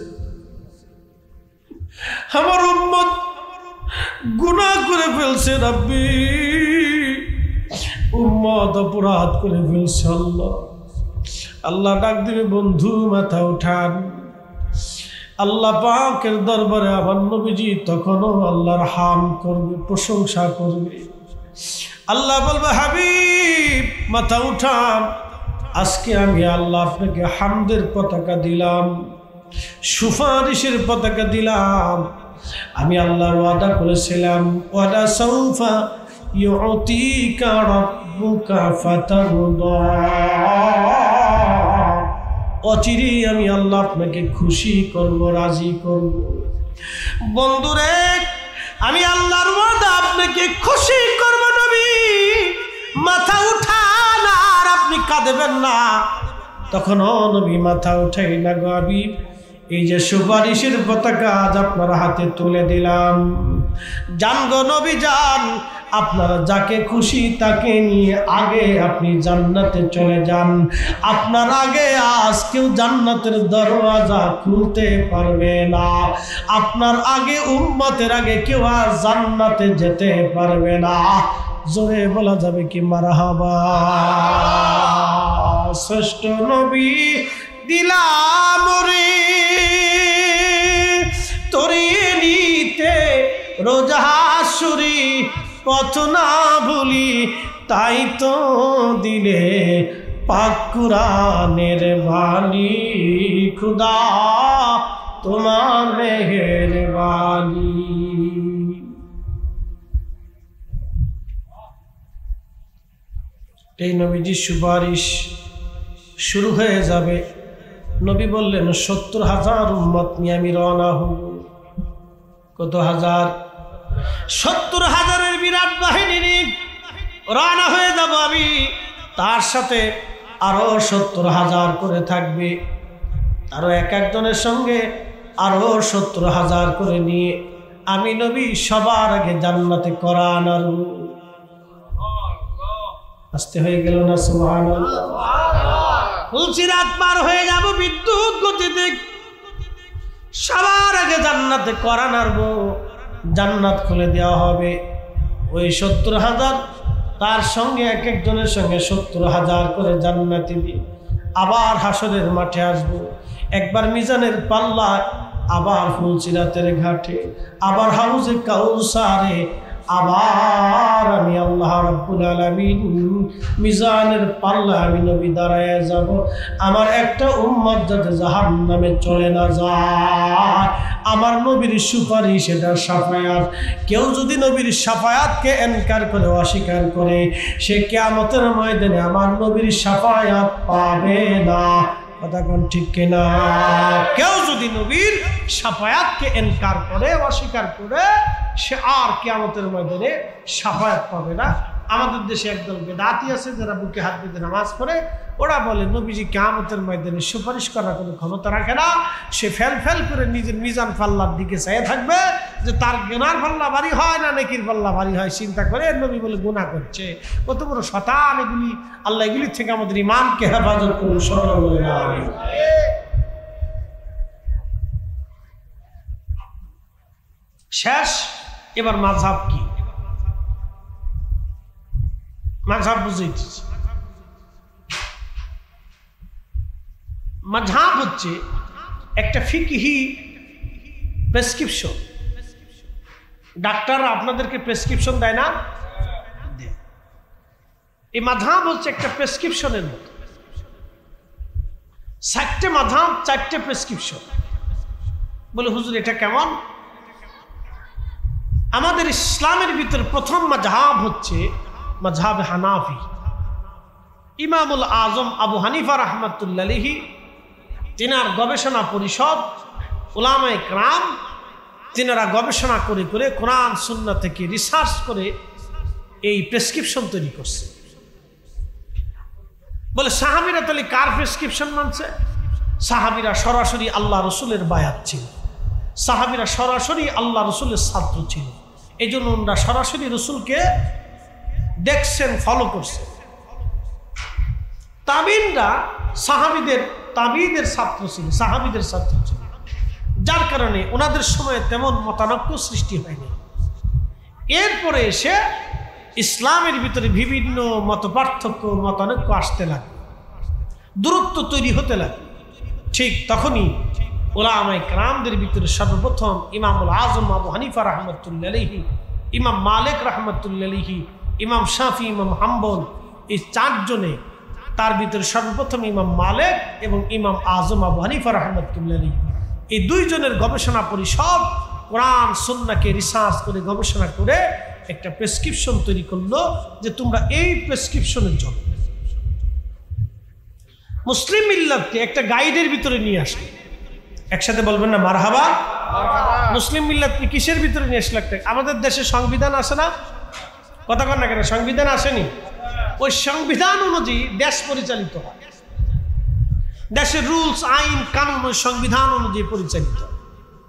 আমার উম্মত গুনাহ করে ফেলছে। রাব্বি উম্মত অপরাধ করে ফেলছে। আল্লাহ আল্লাহ ডাক দিবে, বন্ধু মাথা উঠান। আল্লাহ পাকের দরবারে আমার নবীজি তখনও আল্লাহর হাম করবে, প্রশংসা করবে। আল্লাহ বলবে, হাবিব মাথা উঠান, আজকে আমি আল্লাহ আপনাকে হামদের পতাকা দিলাম, সুপারিশের পতাকা দিলাম। আমি আল্লাহর ওয়াদা করেছিলাম, ওয়ালা সাউফা ইউতিকা রাব্বুকা ফাতারদা, অচিরেই আমি আল্লাহ আপনাকে খুশি করব, রাজি করব। বন্ধুরে, আমি আল্লাহর ওয়াদা আপনাকে খুশি করব। নবী মাথা উঠান, আর আপনি কাঁদবেন না। তখনও নবী মাথা উঠাই না, গো হাবিব এই যে সুপারিশের পতাকা আজ আপনার হাতে তুলে দিলাম, যান গো নবী যান, আপনারা যাকে খুশি তাকে নিয়ে আগে আপনি জান্নাতে চলে যান। আপনার আগে আজ কেউ জান্নাতের দরওয়াজা খুলতে পারবে না, আপনার আগে উম্মতের আগে কেউ আর জান্নাতে যেতে পারবে না। জোরে বলা যাবে কি মারহাবা। শ্রেষ্ঠ নবী দিলাম রে তরিয়ে নিতে রোজাসুরি পথ না ভুলি তাই তো দিলে পাক কুরআনের বাণী খুদা তোমার মেহেরবানি। এই নবীজির সুপারিশ শুরু হয়ে যাবে। নবী বললেন ৭০,০০০ উম্মত নিয়ে আমি রওনা হব। কত হাজার? ৭০,০০০-এর বিরাট বাহিনী নিয়ে রওনা হয়ে যাব আমি। তার সাথে আরো ৭০,০০০ করে থাকবে, আরো এক একজনের সঙ্গে আরো ৭০,০০০ করে নিয়ে আমি নবী সবার আগে জান্নাতে কোরআন আর আসতে হয়ে গেল না? সুবহানাল্লাহ। ফুলসিরাত পার হয়ে যাব বিদ্যুৎ গতিতে, সবার আগে জান্নাতে কোরআন আনব, জান্নাত খুলে দেওয়া হবে। ওই ৭০,০০০ তার সঙ্গে এক একজনের সঙ্গে ৭০,০০০ করে জান্নাতি দিয়ে আবার হাসরের মাঠে আসবো। একবার মিজানের পাল্লায়, আবার ফুলসিরাতের ঘাটে, আবার হাউজে কাউসারে, আবার আমি আল্লাহ রাব্বুল আলামিন মিজানের পাল্লা আমি নবী দাঁড়ায় যাব। আমার একটা উম্মত যাতে জাহান্নামে চলে না যায়, আমার নবীর সুপারিশ এটা শাফায়াত। কেউ যদি নবীর শাফায়াতকে ইনকার করে, অস্বীকার করে, সে কিয়ামতের ময়দানে আমার নবীর শাফায়াত পাবে না। কথা কোন ঠিক কিনা? কেউ যদি নবীর শাফায়াতকে ইনকার করে, অস্বীকার করে, সে আর কিয়ামতের ময়দানে শাফায়াত পাবে না। আমাদের দেশে একদল বেদাতি আছে যারা বুকে হাত বেঁধে নামাজ পড়ে, ওরা বলে নবীজি কিয়ামতের ময়দানে সুপারিশ করার কোনো ক্ষমতা রাখে না। সে ফেল ফেল করে নিজের মিজান পাল্লার দিকে চেয়ে থাকবে যে তার গুনার পাল্লা ভারী হয় না নেকির পাল্লা ভারী হয়, চিন্তা করে নবী বলে গুনাহ করছে। কত বড় শয়তান এগুলি! আল্লাহ এগুলি থেকে আমাদের ঈমানকে হেফাজত করুন। সাল্লাল্লাহু আলাইহি। শেষ। এবার মাযহাব কি? মাযহাব বুঝাইছি। মাযহাব হচ্ছে একটা ফিকহি প্রেসক্রিপশন। ডাক্তাররা আপনাদেরকে প্রেসক্রিপশন দেয় না? এই মাযহাব হচ্ছে একটা প্রেসক্রিপশনের মতো। 4টে মাযহাব, 4টে প্রেসক্রিপশন। বলে হুজুর এটা কেমন? আমাদের ইসলামের ভিতরে প্রথম মাযহাব হচ্ছে মাযহাব হানাফি। ইমামুল আজম আবু হানিফা রাহমাতুল্লাহ আলাইহি, তিনার গবেষণা পরিষদ উলামায়ে কেরাম, তিনারা গবেষণা করে করে কোরআন সুন্নাহ থেকে রিসার্চ করে এই প্রেসক্রিপশন তৈরি করছে। বলে সাহাবীরা তাহলে কার প্রেসক্রিপশন মানছে? সাহাবীরা সরাসরি আল্লাহ রসুলের বায়াত ছিল, সাহাবীরা সরাসরি আল্লাহ রসুলের ছাত্র ছিল, এই জন্য ওনারা সরাসরি রসুলকে দেখছেন, ফলো করছেন। তাবিনরা তাবিদের ছাত্র ছিল, সাহাবীদের ছাত্র ছিল, যার কারণে ওনাদের সময়ে তেমন মতানৈক্য সৃষ্টি হয়নি। এরপরে এসে ইসলামের ভিতরে বিভিন্ন মতপার্থক্য, মতানৈক্য আসতে লাগে, দূরত্ব তৈরি হতে লাগে। ঠিক তখনই উলামায়ে কেরামদের ভিতরে সর্বপ্রথম ইমামুল আজম আবু হানিফা রাহমাতুল্লাহ আলাইহি, ইমাম মালিক রাহমাতুল্লাহ আলাইহি, ইমাম শাফি, ইমাম হাম্বল, এই 4 জনে, তার ভিতরে সর্বপ্রথম ইমাম মালিক এবং ইমাম আজম আবু হানিফা রাহমাতুল্লাহ আলাইহি, এই 2 জনের গবেষণা পরিষদ কোরআন সুন্নাহকে রিসার্চ করে গবেষণা করে একটা প্রেসক্রিপশন তৈরি করলো যে তোমরা এই প্রেসক্রিপশনের জন্য মুসলিম মিল্লাতকে একটা গাইডের ভিতরে নিয়ে আসলে। একসাথে বলবেন না মারহাবা? মুসলিম মিল্লাতকে কিসের ভিতরে নিয়ে আসলে? একটা আমাদের দেশে সংবিধান আছে না? কথা কন না কেন? সংবিধান আসেনি? ওই সংবিধান অনুযায়ী দেশ পরিচালিত হয়। দেশের রুলস, আইন, কানুন ওই সংবিধান অনুযায়ী পরিচালিত।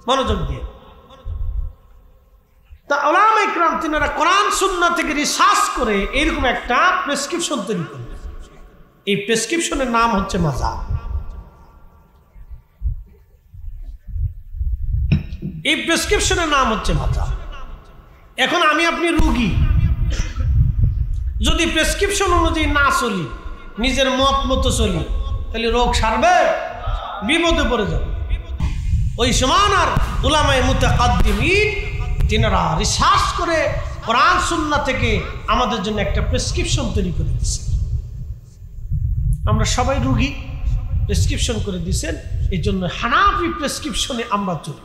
মনোযোগ দিয়ে। তা উলামায়ে কেরাম তিনারা কোরআন সুন্নাহ থেকে রিসার্চ করে এরকম একটা প্রেসক্রিপশন তৈরি করলেন। এই প্রেসক্রিপশনের নাম হচ্ছে মাযহাব। এই প্রেসক্রিপশনের নাম হচ্ছে মাযহাব। এখন আমি আপনি রোগী, যদি প্রেসক্রিপশন অনুযায়ী না চলি, নিজের মত মতো চলি, তাহলে রোগ সারবে? বিপদে পড়ে যাবে। ওই সমানার উলামায়ে মুতাকাদ্দিমিন তিনারা রিসার্চ করে কোরআন সুন্নাহ থেকে আমাদের জন্য একটা প্রেসক্রিপশন তৈরি করে দিয়েছেন। আমরা সবাই রোগী, প্রেসক্রিপশন করে দিয়েছেন, এই জন্য হানাফি প্রেসক্রিপশনে আমরা চলি।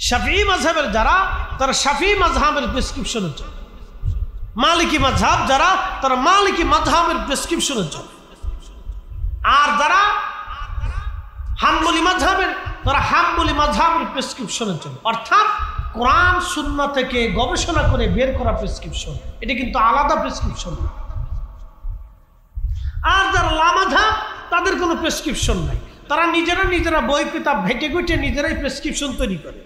শাফিঈ মাযহাবের যারা, তারা শাফিঈ মাযহাবের প্রেসক্রিপশনে চলে। মালিকি মাযহাব যারা, তারা মালিকি মাযহাবের প্রেসক্রিপশনে চলে। আর যারা হাম্বলি মাযহাবের, তারা হাম্বলি মাযহাবের প্রেসক্রিপশনে চলে। অর্থাৎ কোরআন সুন্নাহ থেকে গবেষণা করে বের করা প্রেসক্রিপশন, এটা কিন্তু আলাদা প্রেসক্রিপশন না। আর যারা লামাযহাব, তাদের কোনো প্রেসক্রিপশন নাই, তারা নিজেরা বই কিতাব ঘেটে ঘেটে নিজেরাই প্রেসক্রিপশন তৈরি করে।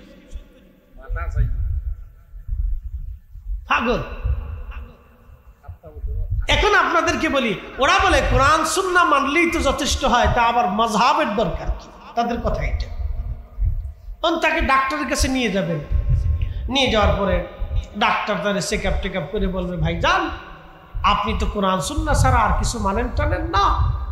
পাগল। এখন আপনাদেরকে বলি, ওরা বলে কোরআন সুন্নাহ মানলেই তো যথেষ্ট হয়, তা আবার মাযহাবের দরকার কি? তাদের কথা এটা। তাকে ডাক্তারের কাছে নিয়ে যাবেন, নিয়ে যাওয়ার পরে ডাক্তার তাদের চেকআপ টেকআপ করে বলবে, ভাই যান, আপনি তো কোরআন সুন্নাহ ছাড়া আর কিছু মানেন টানেন না,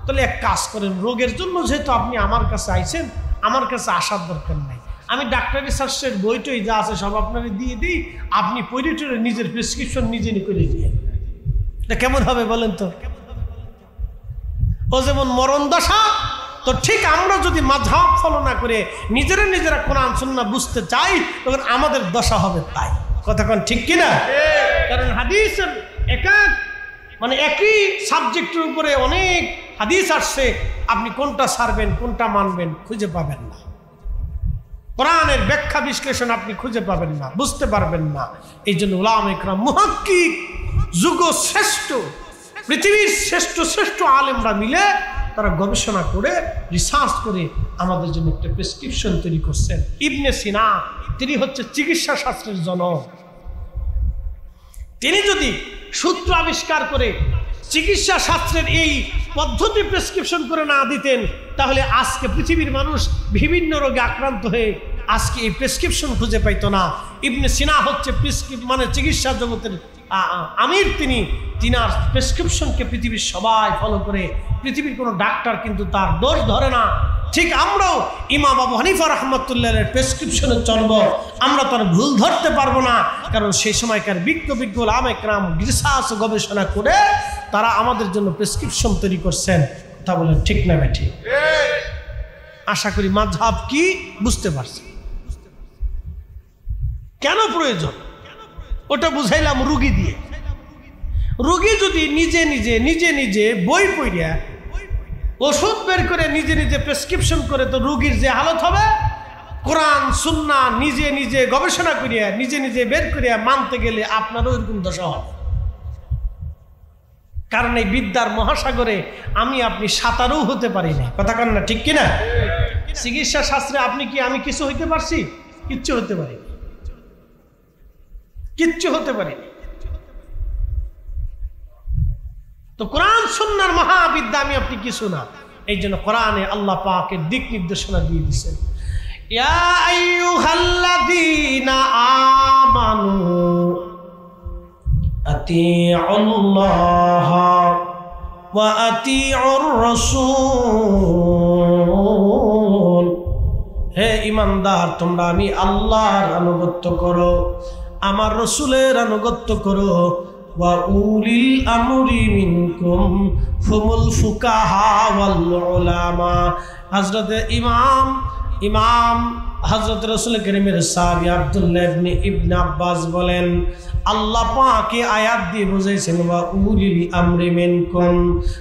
তাহলে এক কাজ করেন, রোগের জন্য যেহেতু আপনি আমার কাছে আইছেন, আমার কাছে আসার দরকার নাই, আমি ডাক্তারি শাস্ত্রের বইটই যা আছে সব আপনাকে দিয়ে দিই, আপনি পড়ে টরে নিজের প্রেসক্রিপশন নিজে করে দিয়ে। এটা কেমন হবে বলেন তো? ও যেমন মরণ দশা, তো ঠিক আমরা যদি মাযহাব ফলো না করে নিজেরা কোরআন সুন্নাহ বুঝতে চাই, তখন আমাদের দশা হবে তাই। কথা কোন ঠিক কিনা? কারণ হাদিসের একই সাবজেক্টের উপরে অনেক হাদিস আসছে, আপনি কোনটা ছাড়বেন কোনটা মানবেন খুঁজে পাবেন না। কোরআনের ব্যাখ্যা বিশ্লেষণ আপনি খুঁজে পাবেন না, বুঝতে পারবেন না। এই জন্য উলামায়ে কেরাম মুহাক্কিক, যুগ শ্রেষ্ঠ, পৃথিবীর শ্রেষ্ঠ আলেমরা মিলে তারা গবেষণা করে রিসার্চ করে আমাদের জন্য একটা প্রেসক্রিপশন তৈরি করছেন। ইবনে সিনা, তিনি হচ্ছে চিকিৎসা শাস্ত্রের জনক। তিনি যদি সূত্র আবিষ্কার করে চিকিৎসা শাস্ত্রের এই পদ্ধতি প্রেসক্রিপশন করে না দিতেন, তাহলে আজকে পৃথিবীর মানুষ বিভিন্ন রোগে আক্রান্ত হয়ে আজকে এই প্রেসক্রিপশন খুঁজে পাইতো না। ইবনে সিনা হচ্ছে চিকিৎসা জগতের আমির। তিনার প্রেসক্রিপশনকে পৃথিবীর সবাই ফলো করে, পৃথিবীর কোনো ডাক্তার কিন্তু তার দোষ ধরে না। ঠিক আমরাও ইমাম আবু হানিফা রাহমাতুল্লাহের প্রেসক্রিপশনে চলব, আমরা তার ভুল ধরতে পারবো না, কারণ সেই সময়কার বিজ্ঞ উলামায়ে কেরাম রিসার্চ গবেষণা করে তারা আমাদের জন্য প্রেসক্রিপশন তৈরি করছেন। তা বলেন ঠিক না বেঠি? আশা করি মাযহাব কি বুঝতে পারছেন, কেন প্রয়োজন ওটা বুঝাইলাম রুগী দিয়ে। রুগী যদি নিজে নিজে বই পড়িয়া ওষুধ বের করে নিজে প্রেসক্রিপশন করে, তো রুগীর যে হালত হবে, কোরআন সুন্নাহ নিজে গবেষণা করিয়া নিজে বের করিয়া মানতে গেলে আপনারও এরকম দশা হবে। কারণ এই বিদ্যার মহাসাগরে আপনি সাঁতারও হতে পারি না। কথা কান না ঠিক কিনা? চিকিৎসা শাস্ত্রে আমি কিছু হইতে পারছি? কিচ্ছু হতে পারি, কিচ্ছু হতে পারি। তো কোরআন সুন্নাহর মহাবিদ্যা আপনি কিছু না। এই জন্য কোরআনে আল্লাহ পাকের দিক নির্দেশনা দিয়ে দিয়েছেন, ইয়া আইয়ুহাল্লাযীনা আমানু আতিউল্লাহ ওয়া আতিউর রাসূল। হে ঈমানদার, তোমরা আমি আল্লাহর আনুগত্য করো, আমার রাসূলের আনুগত্য করো। ওয়া উলিল আমরি মিনকুম হুমুল ফুকাহা ওয়াল উলামা। হযরত ইমাম হযরত রাসূল কারীমের সাহাবী আব্দুল্লাহ ইবনে আব্বাস বলেন, আল্লাহ পাক এই আয়াত দিয়ে বুঝাইছেন, ওয়া উলিল আমরি মিনকুম,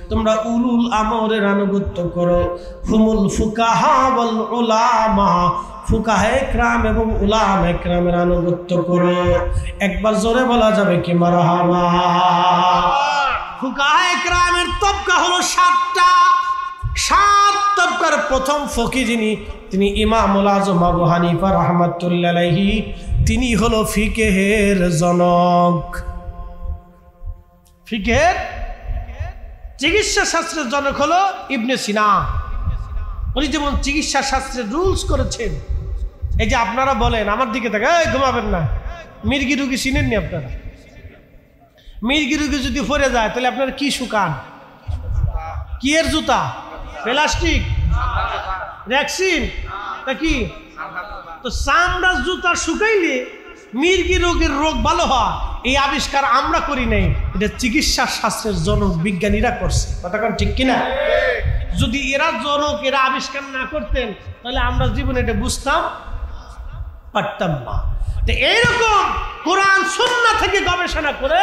তোমরা উলুল আমরের আনুগত্য করো। হুমুল ফুকাহা ওয়াল উলামা, ফুকাহে কেরাম এবং উলামায়ে কেরামের আনুগত্য করো। একবার জোরে বলা যাবে কি মারহাবা? ফুকাহে কেরামের তবকা হলো 7টা। 7 তবকার প্রথম ফকি যিনি, তিনি ইমামুল আজম আবু হানিফা রাহমাতুল্লাহি আলাইহি। তিনি হলো ফিকহের জনক। ফিকহের চিকিৎসা শাস্ত্রের জনক হলো ইবনে সিনা। উনি যেমন চিকিৎসা শাস্ত্রের রুলস করেছেন। এই যে আপনারা বলেন, আমার দিকে থাকে, এই ঘুমাবেন না, মির্গি রুগী চিনেননি আপনারা? মির্গি রুগী যদি পড়ে যায় তাহলে আপনারা কি শুকান? কি এর জুতা? প্লাস্টিক, ভ্যাকসিন, তা কি? তো চামড়ার জুতা শুকাইলে মির্গি রোগের রোগ ভালো হয়, এই আবিষ্কার আমরা করি নাই, এটা চিকিৎসা শাস্ত্রের জনক বিজ্ঞানীরা করছে। কথা কোন ঠিক কিনা? যদি এরা জনক, এরা আবিষ্কার না করতেন তাহলে আমরা জীবনে এটা বুঝতাম পারতাম না। তো এইরকম কোরআন সুন্নাহ থেকে গবেষণা করে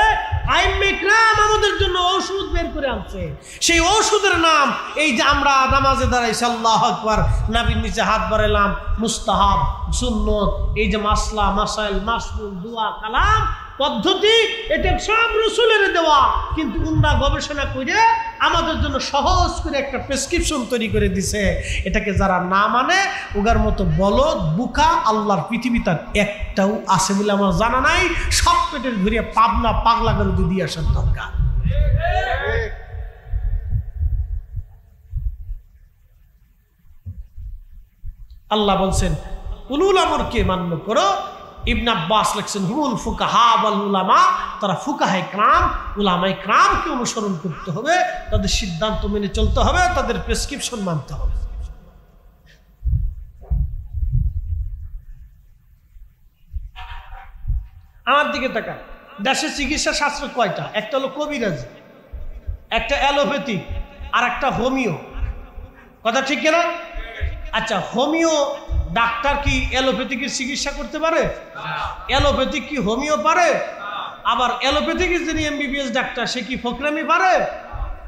আইম্মে ইকরাম আমাদের জন্য ওষুধ বের করে আনছে। সেই ওষুধের নাম এই যে আমরা নামাজে দাঁড়াইছি আল্লাহু আকবার, নবীর নিচে হাত বাড়াইলাম, মুস্তাহাব, সুন্নত, এই যে মাসলা, মাসাইল, মাসনুন, দোয়া, কালাম পদ্ধতি, এটা সব রাসূলের দেওয়া, কিন্তু উন্না গবেষণা করে আমাদের জন্য সহজ করে একটা প্রেসক্রিপশন তৈরি করে দিছে। এটাকে যারা না মানে ওগার মতো বলদ বুকা আল্লাহর পৃথিবীতে একটাও আছে বলে আমার জানা নাই। সব পেটের ঘুরিয়ে পাবনা পাগলা করে দিয়ে আসার দরকার। আল্লাহ বলছেন উলুল আমরকে মান্য করো। ইবনে আব্বাস লিখছেন হুমুল ফুকাহা ওয়াল উলামা, তারা ফুকাহায়ে কিরাম, উলামায়ে কিরামকে অনুসরণ করতে হবে, তাদের সিদ্ধান্ত মেনে চলতে হবে, তাদের প্রেসক্রিপশন মানতে হবে। আমার দিকে তাকান, দেশের চিকিৎসা শাস্ত্র কয়টা? একটা হলো কবিরাজি, একটা অ্যালোপ্যাথিক, আর একটা হোমিও। কথা ঠিক কিনা? আচ্ছা, হোমিও ডাক্তার কি অ্যালোপ্যাথিকের চিকিৎসা করতে পারে? অ্যালোপ্যাথিক কি হোমিও পারে? আবার অ্যালোপ্যাথিকের যিনি এমবিবিএস ডাক্তার সে কি ফকরামি পারে?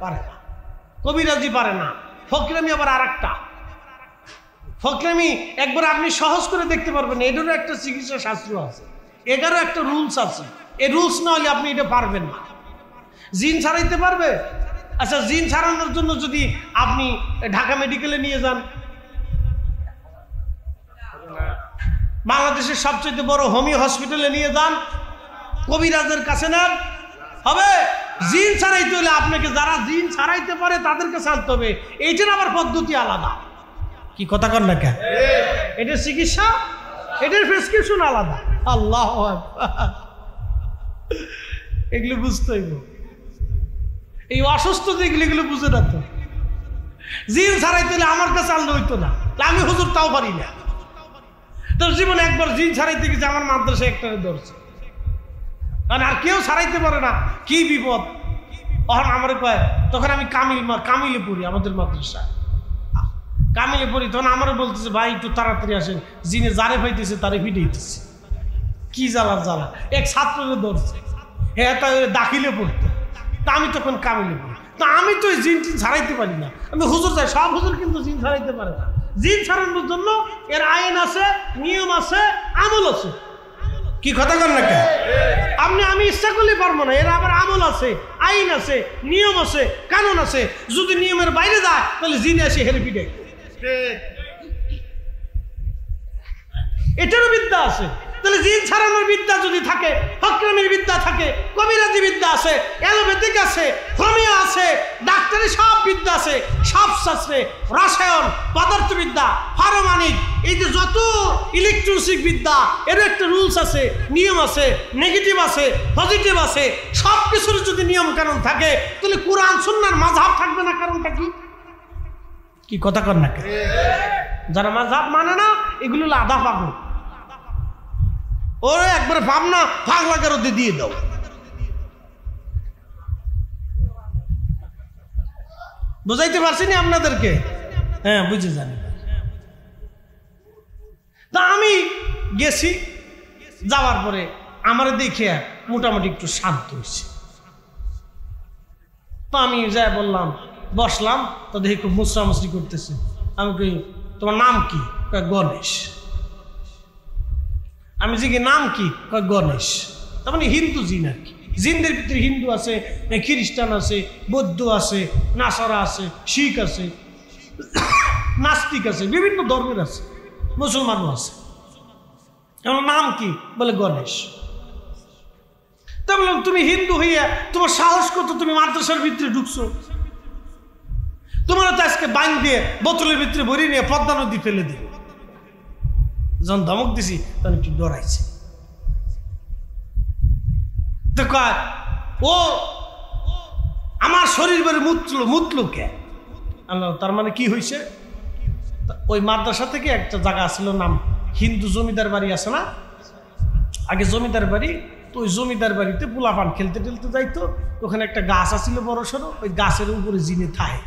পারে না। কবিরাজি পারে না। ফকরামি আবার আর একটা। ফকরামি একবার আপনি সহজ করে দেখতে পারবেন, এটারও একটা চিকিৎসা শাস্ত্র আছে, এটারও একটা রুলস আছে। এই রুলস না হলে আপনি এটা পারবেন না। জিন ছাড়াইতে পারবে? আচ্ছা, জিন ছাড়ানোর জন্য যদি আপনি ঢাকা মেডিকেলে নিয়ে যান, বাংলাদেশের সবচেয়ে বড় হোমিও হসপিটালে নিয়ে যান, কবিরাজের কাছে নেন, হবে? জিন ছাড়াইতে হলে আপনাকে যারা জিন ছাড়াইতে পারে তাদের কাছে আনতে হবে। এইটার আবার পদ্ধতি আলাদা। কি কথা কন না কেন? এটার চিকিৎসা, এটার প্রেসক্রিপশন আলাদা। আল্লাহ এগুলো বুঝতে হইব। এই অসুস্থ যেগুলো এগুলো বুঝে না তো। জিন ছাড়াইতে হলে আমার কাছে আনলে হইতো না, আমি হুজুর তাও পারি না। তোর জীবনে একবার জিন ছাড়াইতে গেছে, আমার মাদ্রাসায় একটা ধরছে, কারণ আর কেউ ছাড়াইতে পারে না। কি বিপদ! তখন আমার কয়, তখন আমি কামিলে পড়ি, আমাদের মাদ্রাসায় কামিলে পড়ি। তখন আমার বলতেছে, ভাই একটু তাড়াতাড়ি আসেন, জিনে যারে পাইতেছে তারে পিটাইতেছে। কি জ্বালার জ্বালা! এক ছাত্রকে ধরছে, হ্যাঁ তাই দাখিলে পড়তো। তা আমি তখন কামিলে পড়ি, তা আমি তো জিন টিন ছাড়াইতে পারি না। আমি হুজুর যাই, সব হুজুর কিন্তু জিন ছাড়াইতে পারে না। জিন ছাড়ানোর জন্য এর আইন আছে, নিয়ম আছে, আমল আছে। কি কথা কন না কেন? আমি ইচ্ছা করলে পারবো না। এর আবার আমল আছে, আইন আছে, নিয়ম আছে, কানুন আছে। যদি নিয়মের বাইরে যায় তাহলে জিন এসে হেরে পিটে। এটারও বিদ্যা আছে। তাহলে জিন ছাড়ানোর বিদ্যা যদি থাকে, ফকরামির বিদ্যা থাকে, কবিরাজি বিদ্যা আছে, অ্যালোপ্যাথিক আছে, হোমিও আছে, ডাক্তারি সব বিদ্যা আছে, সব শাস্ত্রে, রসায়ন, পদার্থবিদ্যা, পারমাণবিক, এই যে যত ইলেকট্রনিক বিদ্যা, এর একটা রুলস আছে, নিয়ম আছে, নেগেটিভ আছে, পজিটিভ আছে। সব কিছুর যদি নিয়ম কানুন থাকে তাহলে কোরআন সুন্নাহর মাযহাব থাকবে না। কারণটা কি? কি কথা কন না? যারা মাযহাব মানে না এগুলো আধা পাগল। ওরে একবারে ভাবনা পাগলা করে দিয়ে দাও। বুঝাইতে পারছি না আপনাদেরকে? হ্যাঁ, বুঝে জানি। তা আমি গেছি, যাওয়ার পরে আমার দেখে মোটামুটি একটু শান্ত হয়েছে। তো আমি যাই বললাম, বসলাম, তো দেখি খুব মুসরামুসরি করতেছে। আমি কই, তোমার নাম কি? গণেশ। আমি জিজ্ঞেস, নাম কি? গণেশ। তার মানে হিন্দু জিন আর কি। জিনদের ভিতরে হিন্দু আছে, খ্রিস্টান আছে, বৌদ্ধ আছে, নাসারা আছে, শিখ আছে, নাস্তিক আছে, বিভিন্ন ধর্মের আছে, মুসলমানও আছে। আমার নাম কি? বলে গণেশ। তা বললাম, তুমি হিন্দু হইয়া তোমার সাহস কত, তুমি মাদ্রাসার ভিতরে ঢুকছো? তোমার তো আজকে বাইন দিয়ে বোতলের ভিতরে ভরি নিয়ে পদ্মা নদী ফেলে দিল। যখন ধমক দিছি তখন একটু ডরাইছে। তো কয়, ও আমার শরীর বেড়ে মুতলো কে? আল্লাহ, তার মানে কি হয়েছে? ওই মাদ্রাসা থেকে একটা জায়গা ছিল, নাম হিন্দু জমিদার বাড়ি আছে না, আগে জমিদার বাড়ি। তো ওই জমিদার বাড়িতে পোলাপান খেলতে টেলতে যাইতো, ওখানে একটা গাছ আছিল বড় সড়ো, ওই গাছের উপরে জিনে থায়।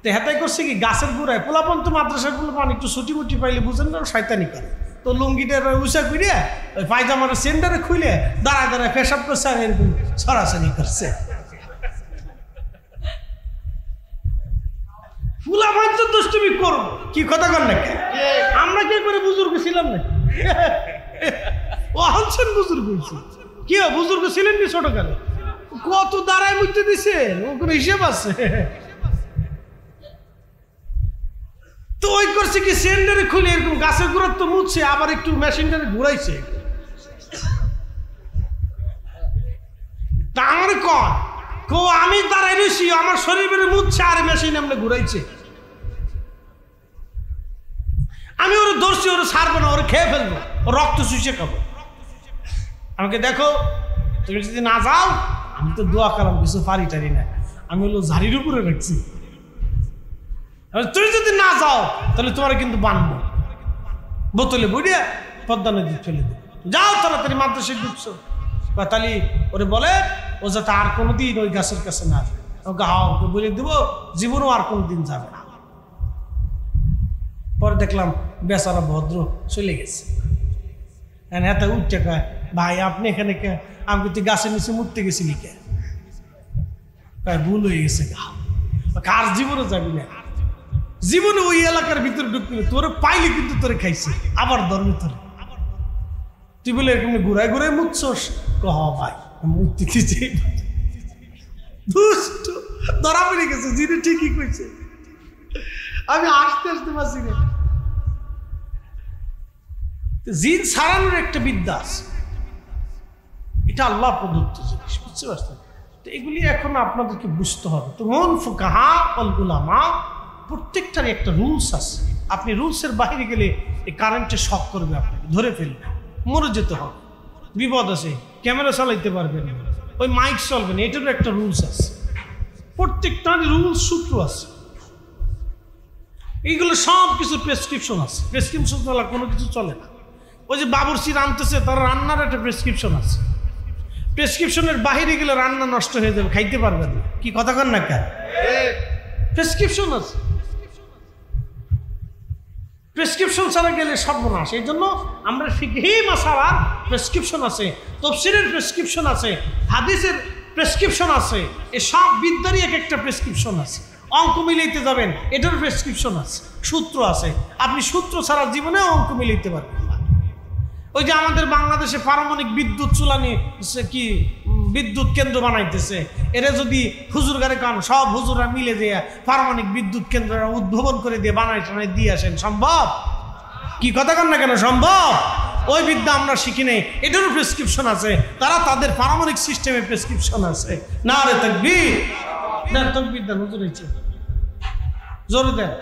তো হেতাই করছে কি, গাছের গোড়ায় পোলাপান, তো মাদ্রাসার পোলাপান একটু ছুটি মুটি পাইলে বুঝেন না, শয়তানি করে। তো লুঙ্গিটার উষা করে ওই পায়জামার সেন্টারে খুলে দাঁড়ায় দাঁড়ায় পেশাব করছে আর এরকম সরাসরি করছে। পোলাপান তো দুষ্টুমি করবো, কি কথা কর নাকি? আমরা কে করে বুজুর্গ ছিলাম নাকি? ও হচ্ছেন বুজুর্গ হয়েছে কি? বুজুর্গ ছিলেন নি ছোটকালে? কত দাঁড়ায় মুখতে দিছেন, ও কোনো হিসেব আছে? তো ওই করছে কি, সেন্টারে খুলে এরকম গাছের গোড়ার তো মুছছে, আবার একটু মেশিনটারে ঘুরাইছে। তা আমার কো আমি দাঁড়াই রয়েছি, আমার শরীরে মুছছে আর মেশিন এমনি ঘুরাইছে। আমি ওর ধরছি, ওর ছাড়বো না, ওর খেয়ে ফেলবো, ও রক্ত চুষে খাবো। আমাকে দেখো, তুমি যদি না যাও, আমি তো দোয়া কালাম কিছু পারি টারি না, আমি হলো ঝাড়ির উপরে রাখছি, তুমি যদি না যাও তাহলে তোমার কিন্তু বানবো, বোতলে বুড়িয়া পদ্মা নদী ফেলে দেবো, যাও তাড়াতাড়ি মাদ্রাসায় ঢুকছো। তাহলে ওরে বলে ও যাতে আর কোনোদিন ওই গাছের কাছে না যায়, ওকে ওকে বলে দেবো জীবনও আর কোনোদিন যাবে না। পরে দেখলাম বেচারা ভদ্র চলে গেছে। হ্যাঁ উঠতে কয়, ভাই আপনি এখানে কে? আমি তুই গাছের নিচে মুড়তে গেছিলি কে? ভুল হয়ে গেছে, কার জীবনে যাবি না, জীবনে ওই এলাকার ভিতরে ঢুকতে, তোরে পাইলে কিন্তু তোরে খাইছে, আবার ধর্মে তোরে। তুই বলে এরকম ঘুরায় ঘুরায় মুছছস? হ ভাই মুক্তি দিচ্ছে, দুষ্ট ধরা পড়ে গেছে, যিনি ঠিকই কইছে। আমি আসতে আসতে পারছি না। জিন ছাড়ানোর একটা বিদ্যা আছে, এটা আল্লাহ প্রদত্ত জিনিস, বুঝতে পারছেন? তো এগুলি এখন আপনাদেরকে বুঝতে হবে। তো মন ফুকাহা ওয়াল উলামা প্রত্যেকটারই একটা রুলস আছে। আপনি রুলসের বাইরে গেলে এই কারেন্টে শক করবে, আপনাকে ধরে ফেলবে, মরে যেতে হবে, বিপদ আছে, ক্যামেরা চালাইতে পারবেন না, ওই মাইক চলবে না, এটারও একটা রুলস আছে। প্রত্যেকটার রুলস সূত্র আছে, এইগুলো সব কিছুর প্রেসক্রিপশন আছে। প্রেসক্রিপশন ছাড়া কোনো কিছু চলে না। ওই যে বাবুর্চি রাঁধতেছে, তার রান্নার একটা প্রেসক্রিপশন আছে। প্রেসক্রিপশনের বাইরে গেলে রান্না নষ্ট হয়ে যাবে, খাইতে পারবেন না। কি কথা কন না কেন? প্রেসক্রিপশন আছে, প্রেসক্রিপশন ছাড়া গেলে সর্বনাশ। এই জন্য আমরা ফিকহি মাসালার প্রেসক্রিপশন আছে, তাফসীরের প্রেসক্রিপশন আছে, হাদিসের প্রেসক্রিপশন আছে, এই সব বিদ্যারই এক একটা প্রেসক্রিপশন আছে। অঙ্ক মিলাইতে যাবেন, এটার প্রেসক্রিপশন আছে, সূত্র আছে। আপনি সূত্র ছাড়া জীবনে অঙ্ক মিলাইতে পারবেন না। ওই যে আমাদের বাংলাদেশে পারমাণবিক বিদ্যুৎ চুলা নিয়ে কি বিদ্যুৎ কেন্দ্র বানাইতেছে, এরা যদি হুজুর গারে কান সব হুজুরা মিলে দিয়ে পারমাণবিক বিদ্যুৎ কেন্দ্র উদ্ভাবন করে দিয়ে বানাই টানাই দিয়ে আসেন, সম্ভব? কি কথা কন না কেন, সম্ভব? ওই বিদ্যা আমরা শিখি নেই, এটারও প্রেসক্রিপশন আছে। তারা তাদের পারমাণবিক সিস্টেমের প্রেসক্রিপশন আছে। না রে তাকবীর, না তাকবীর দেন হুজুর, জোরে দেন।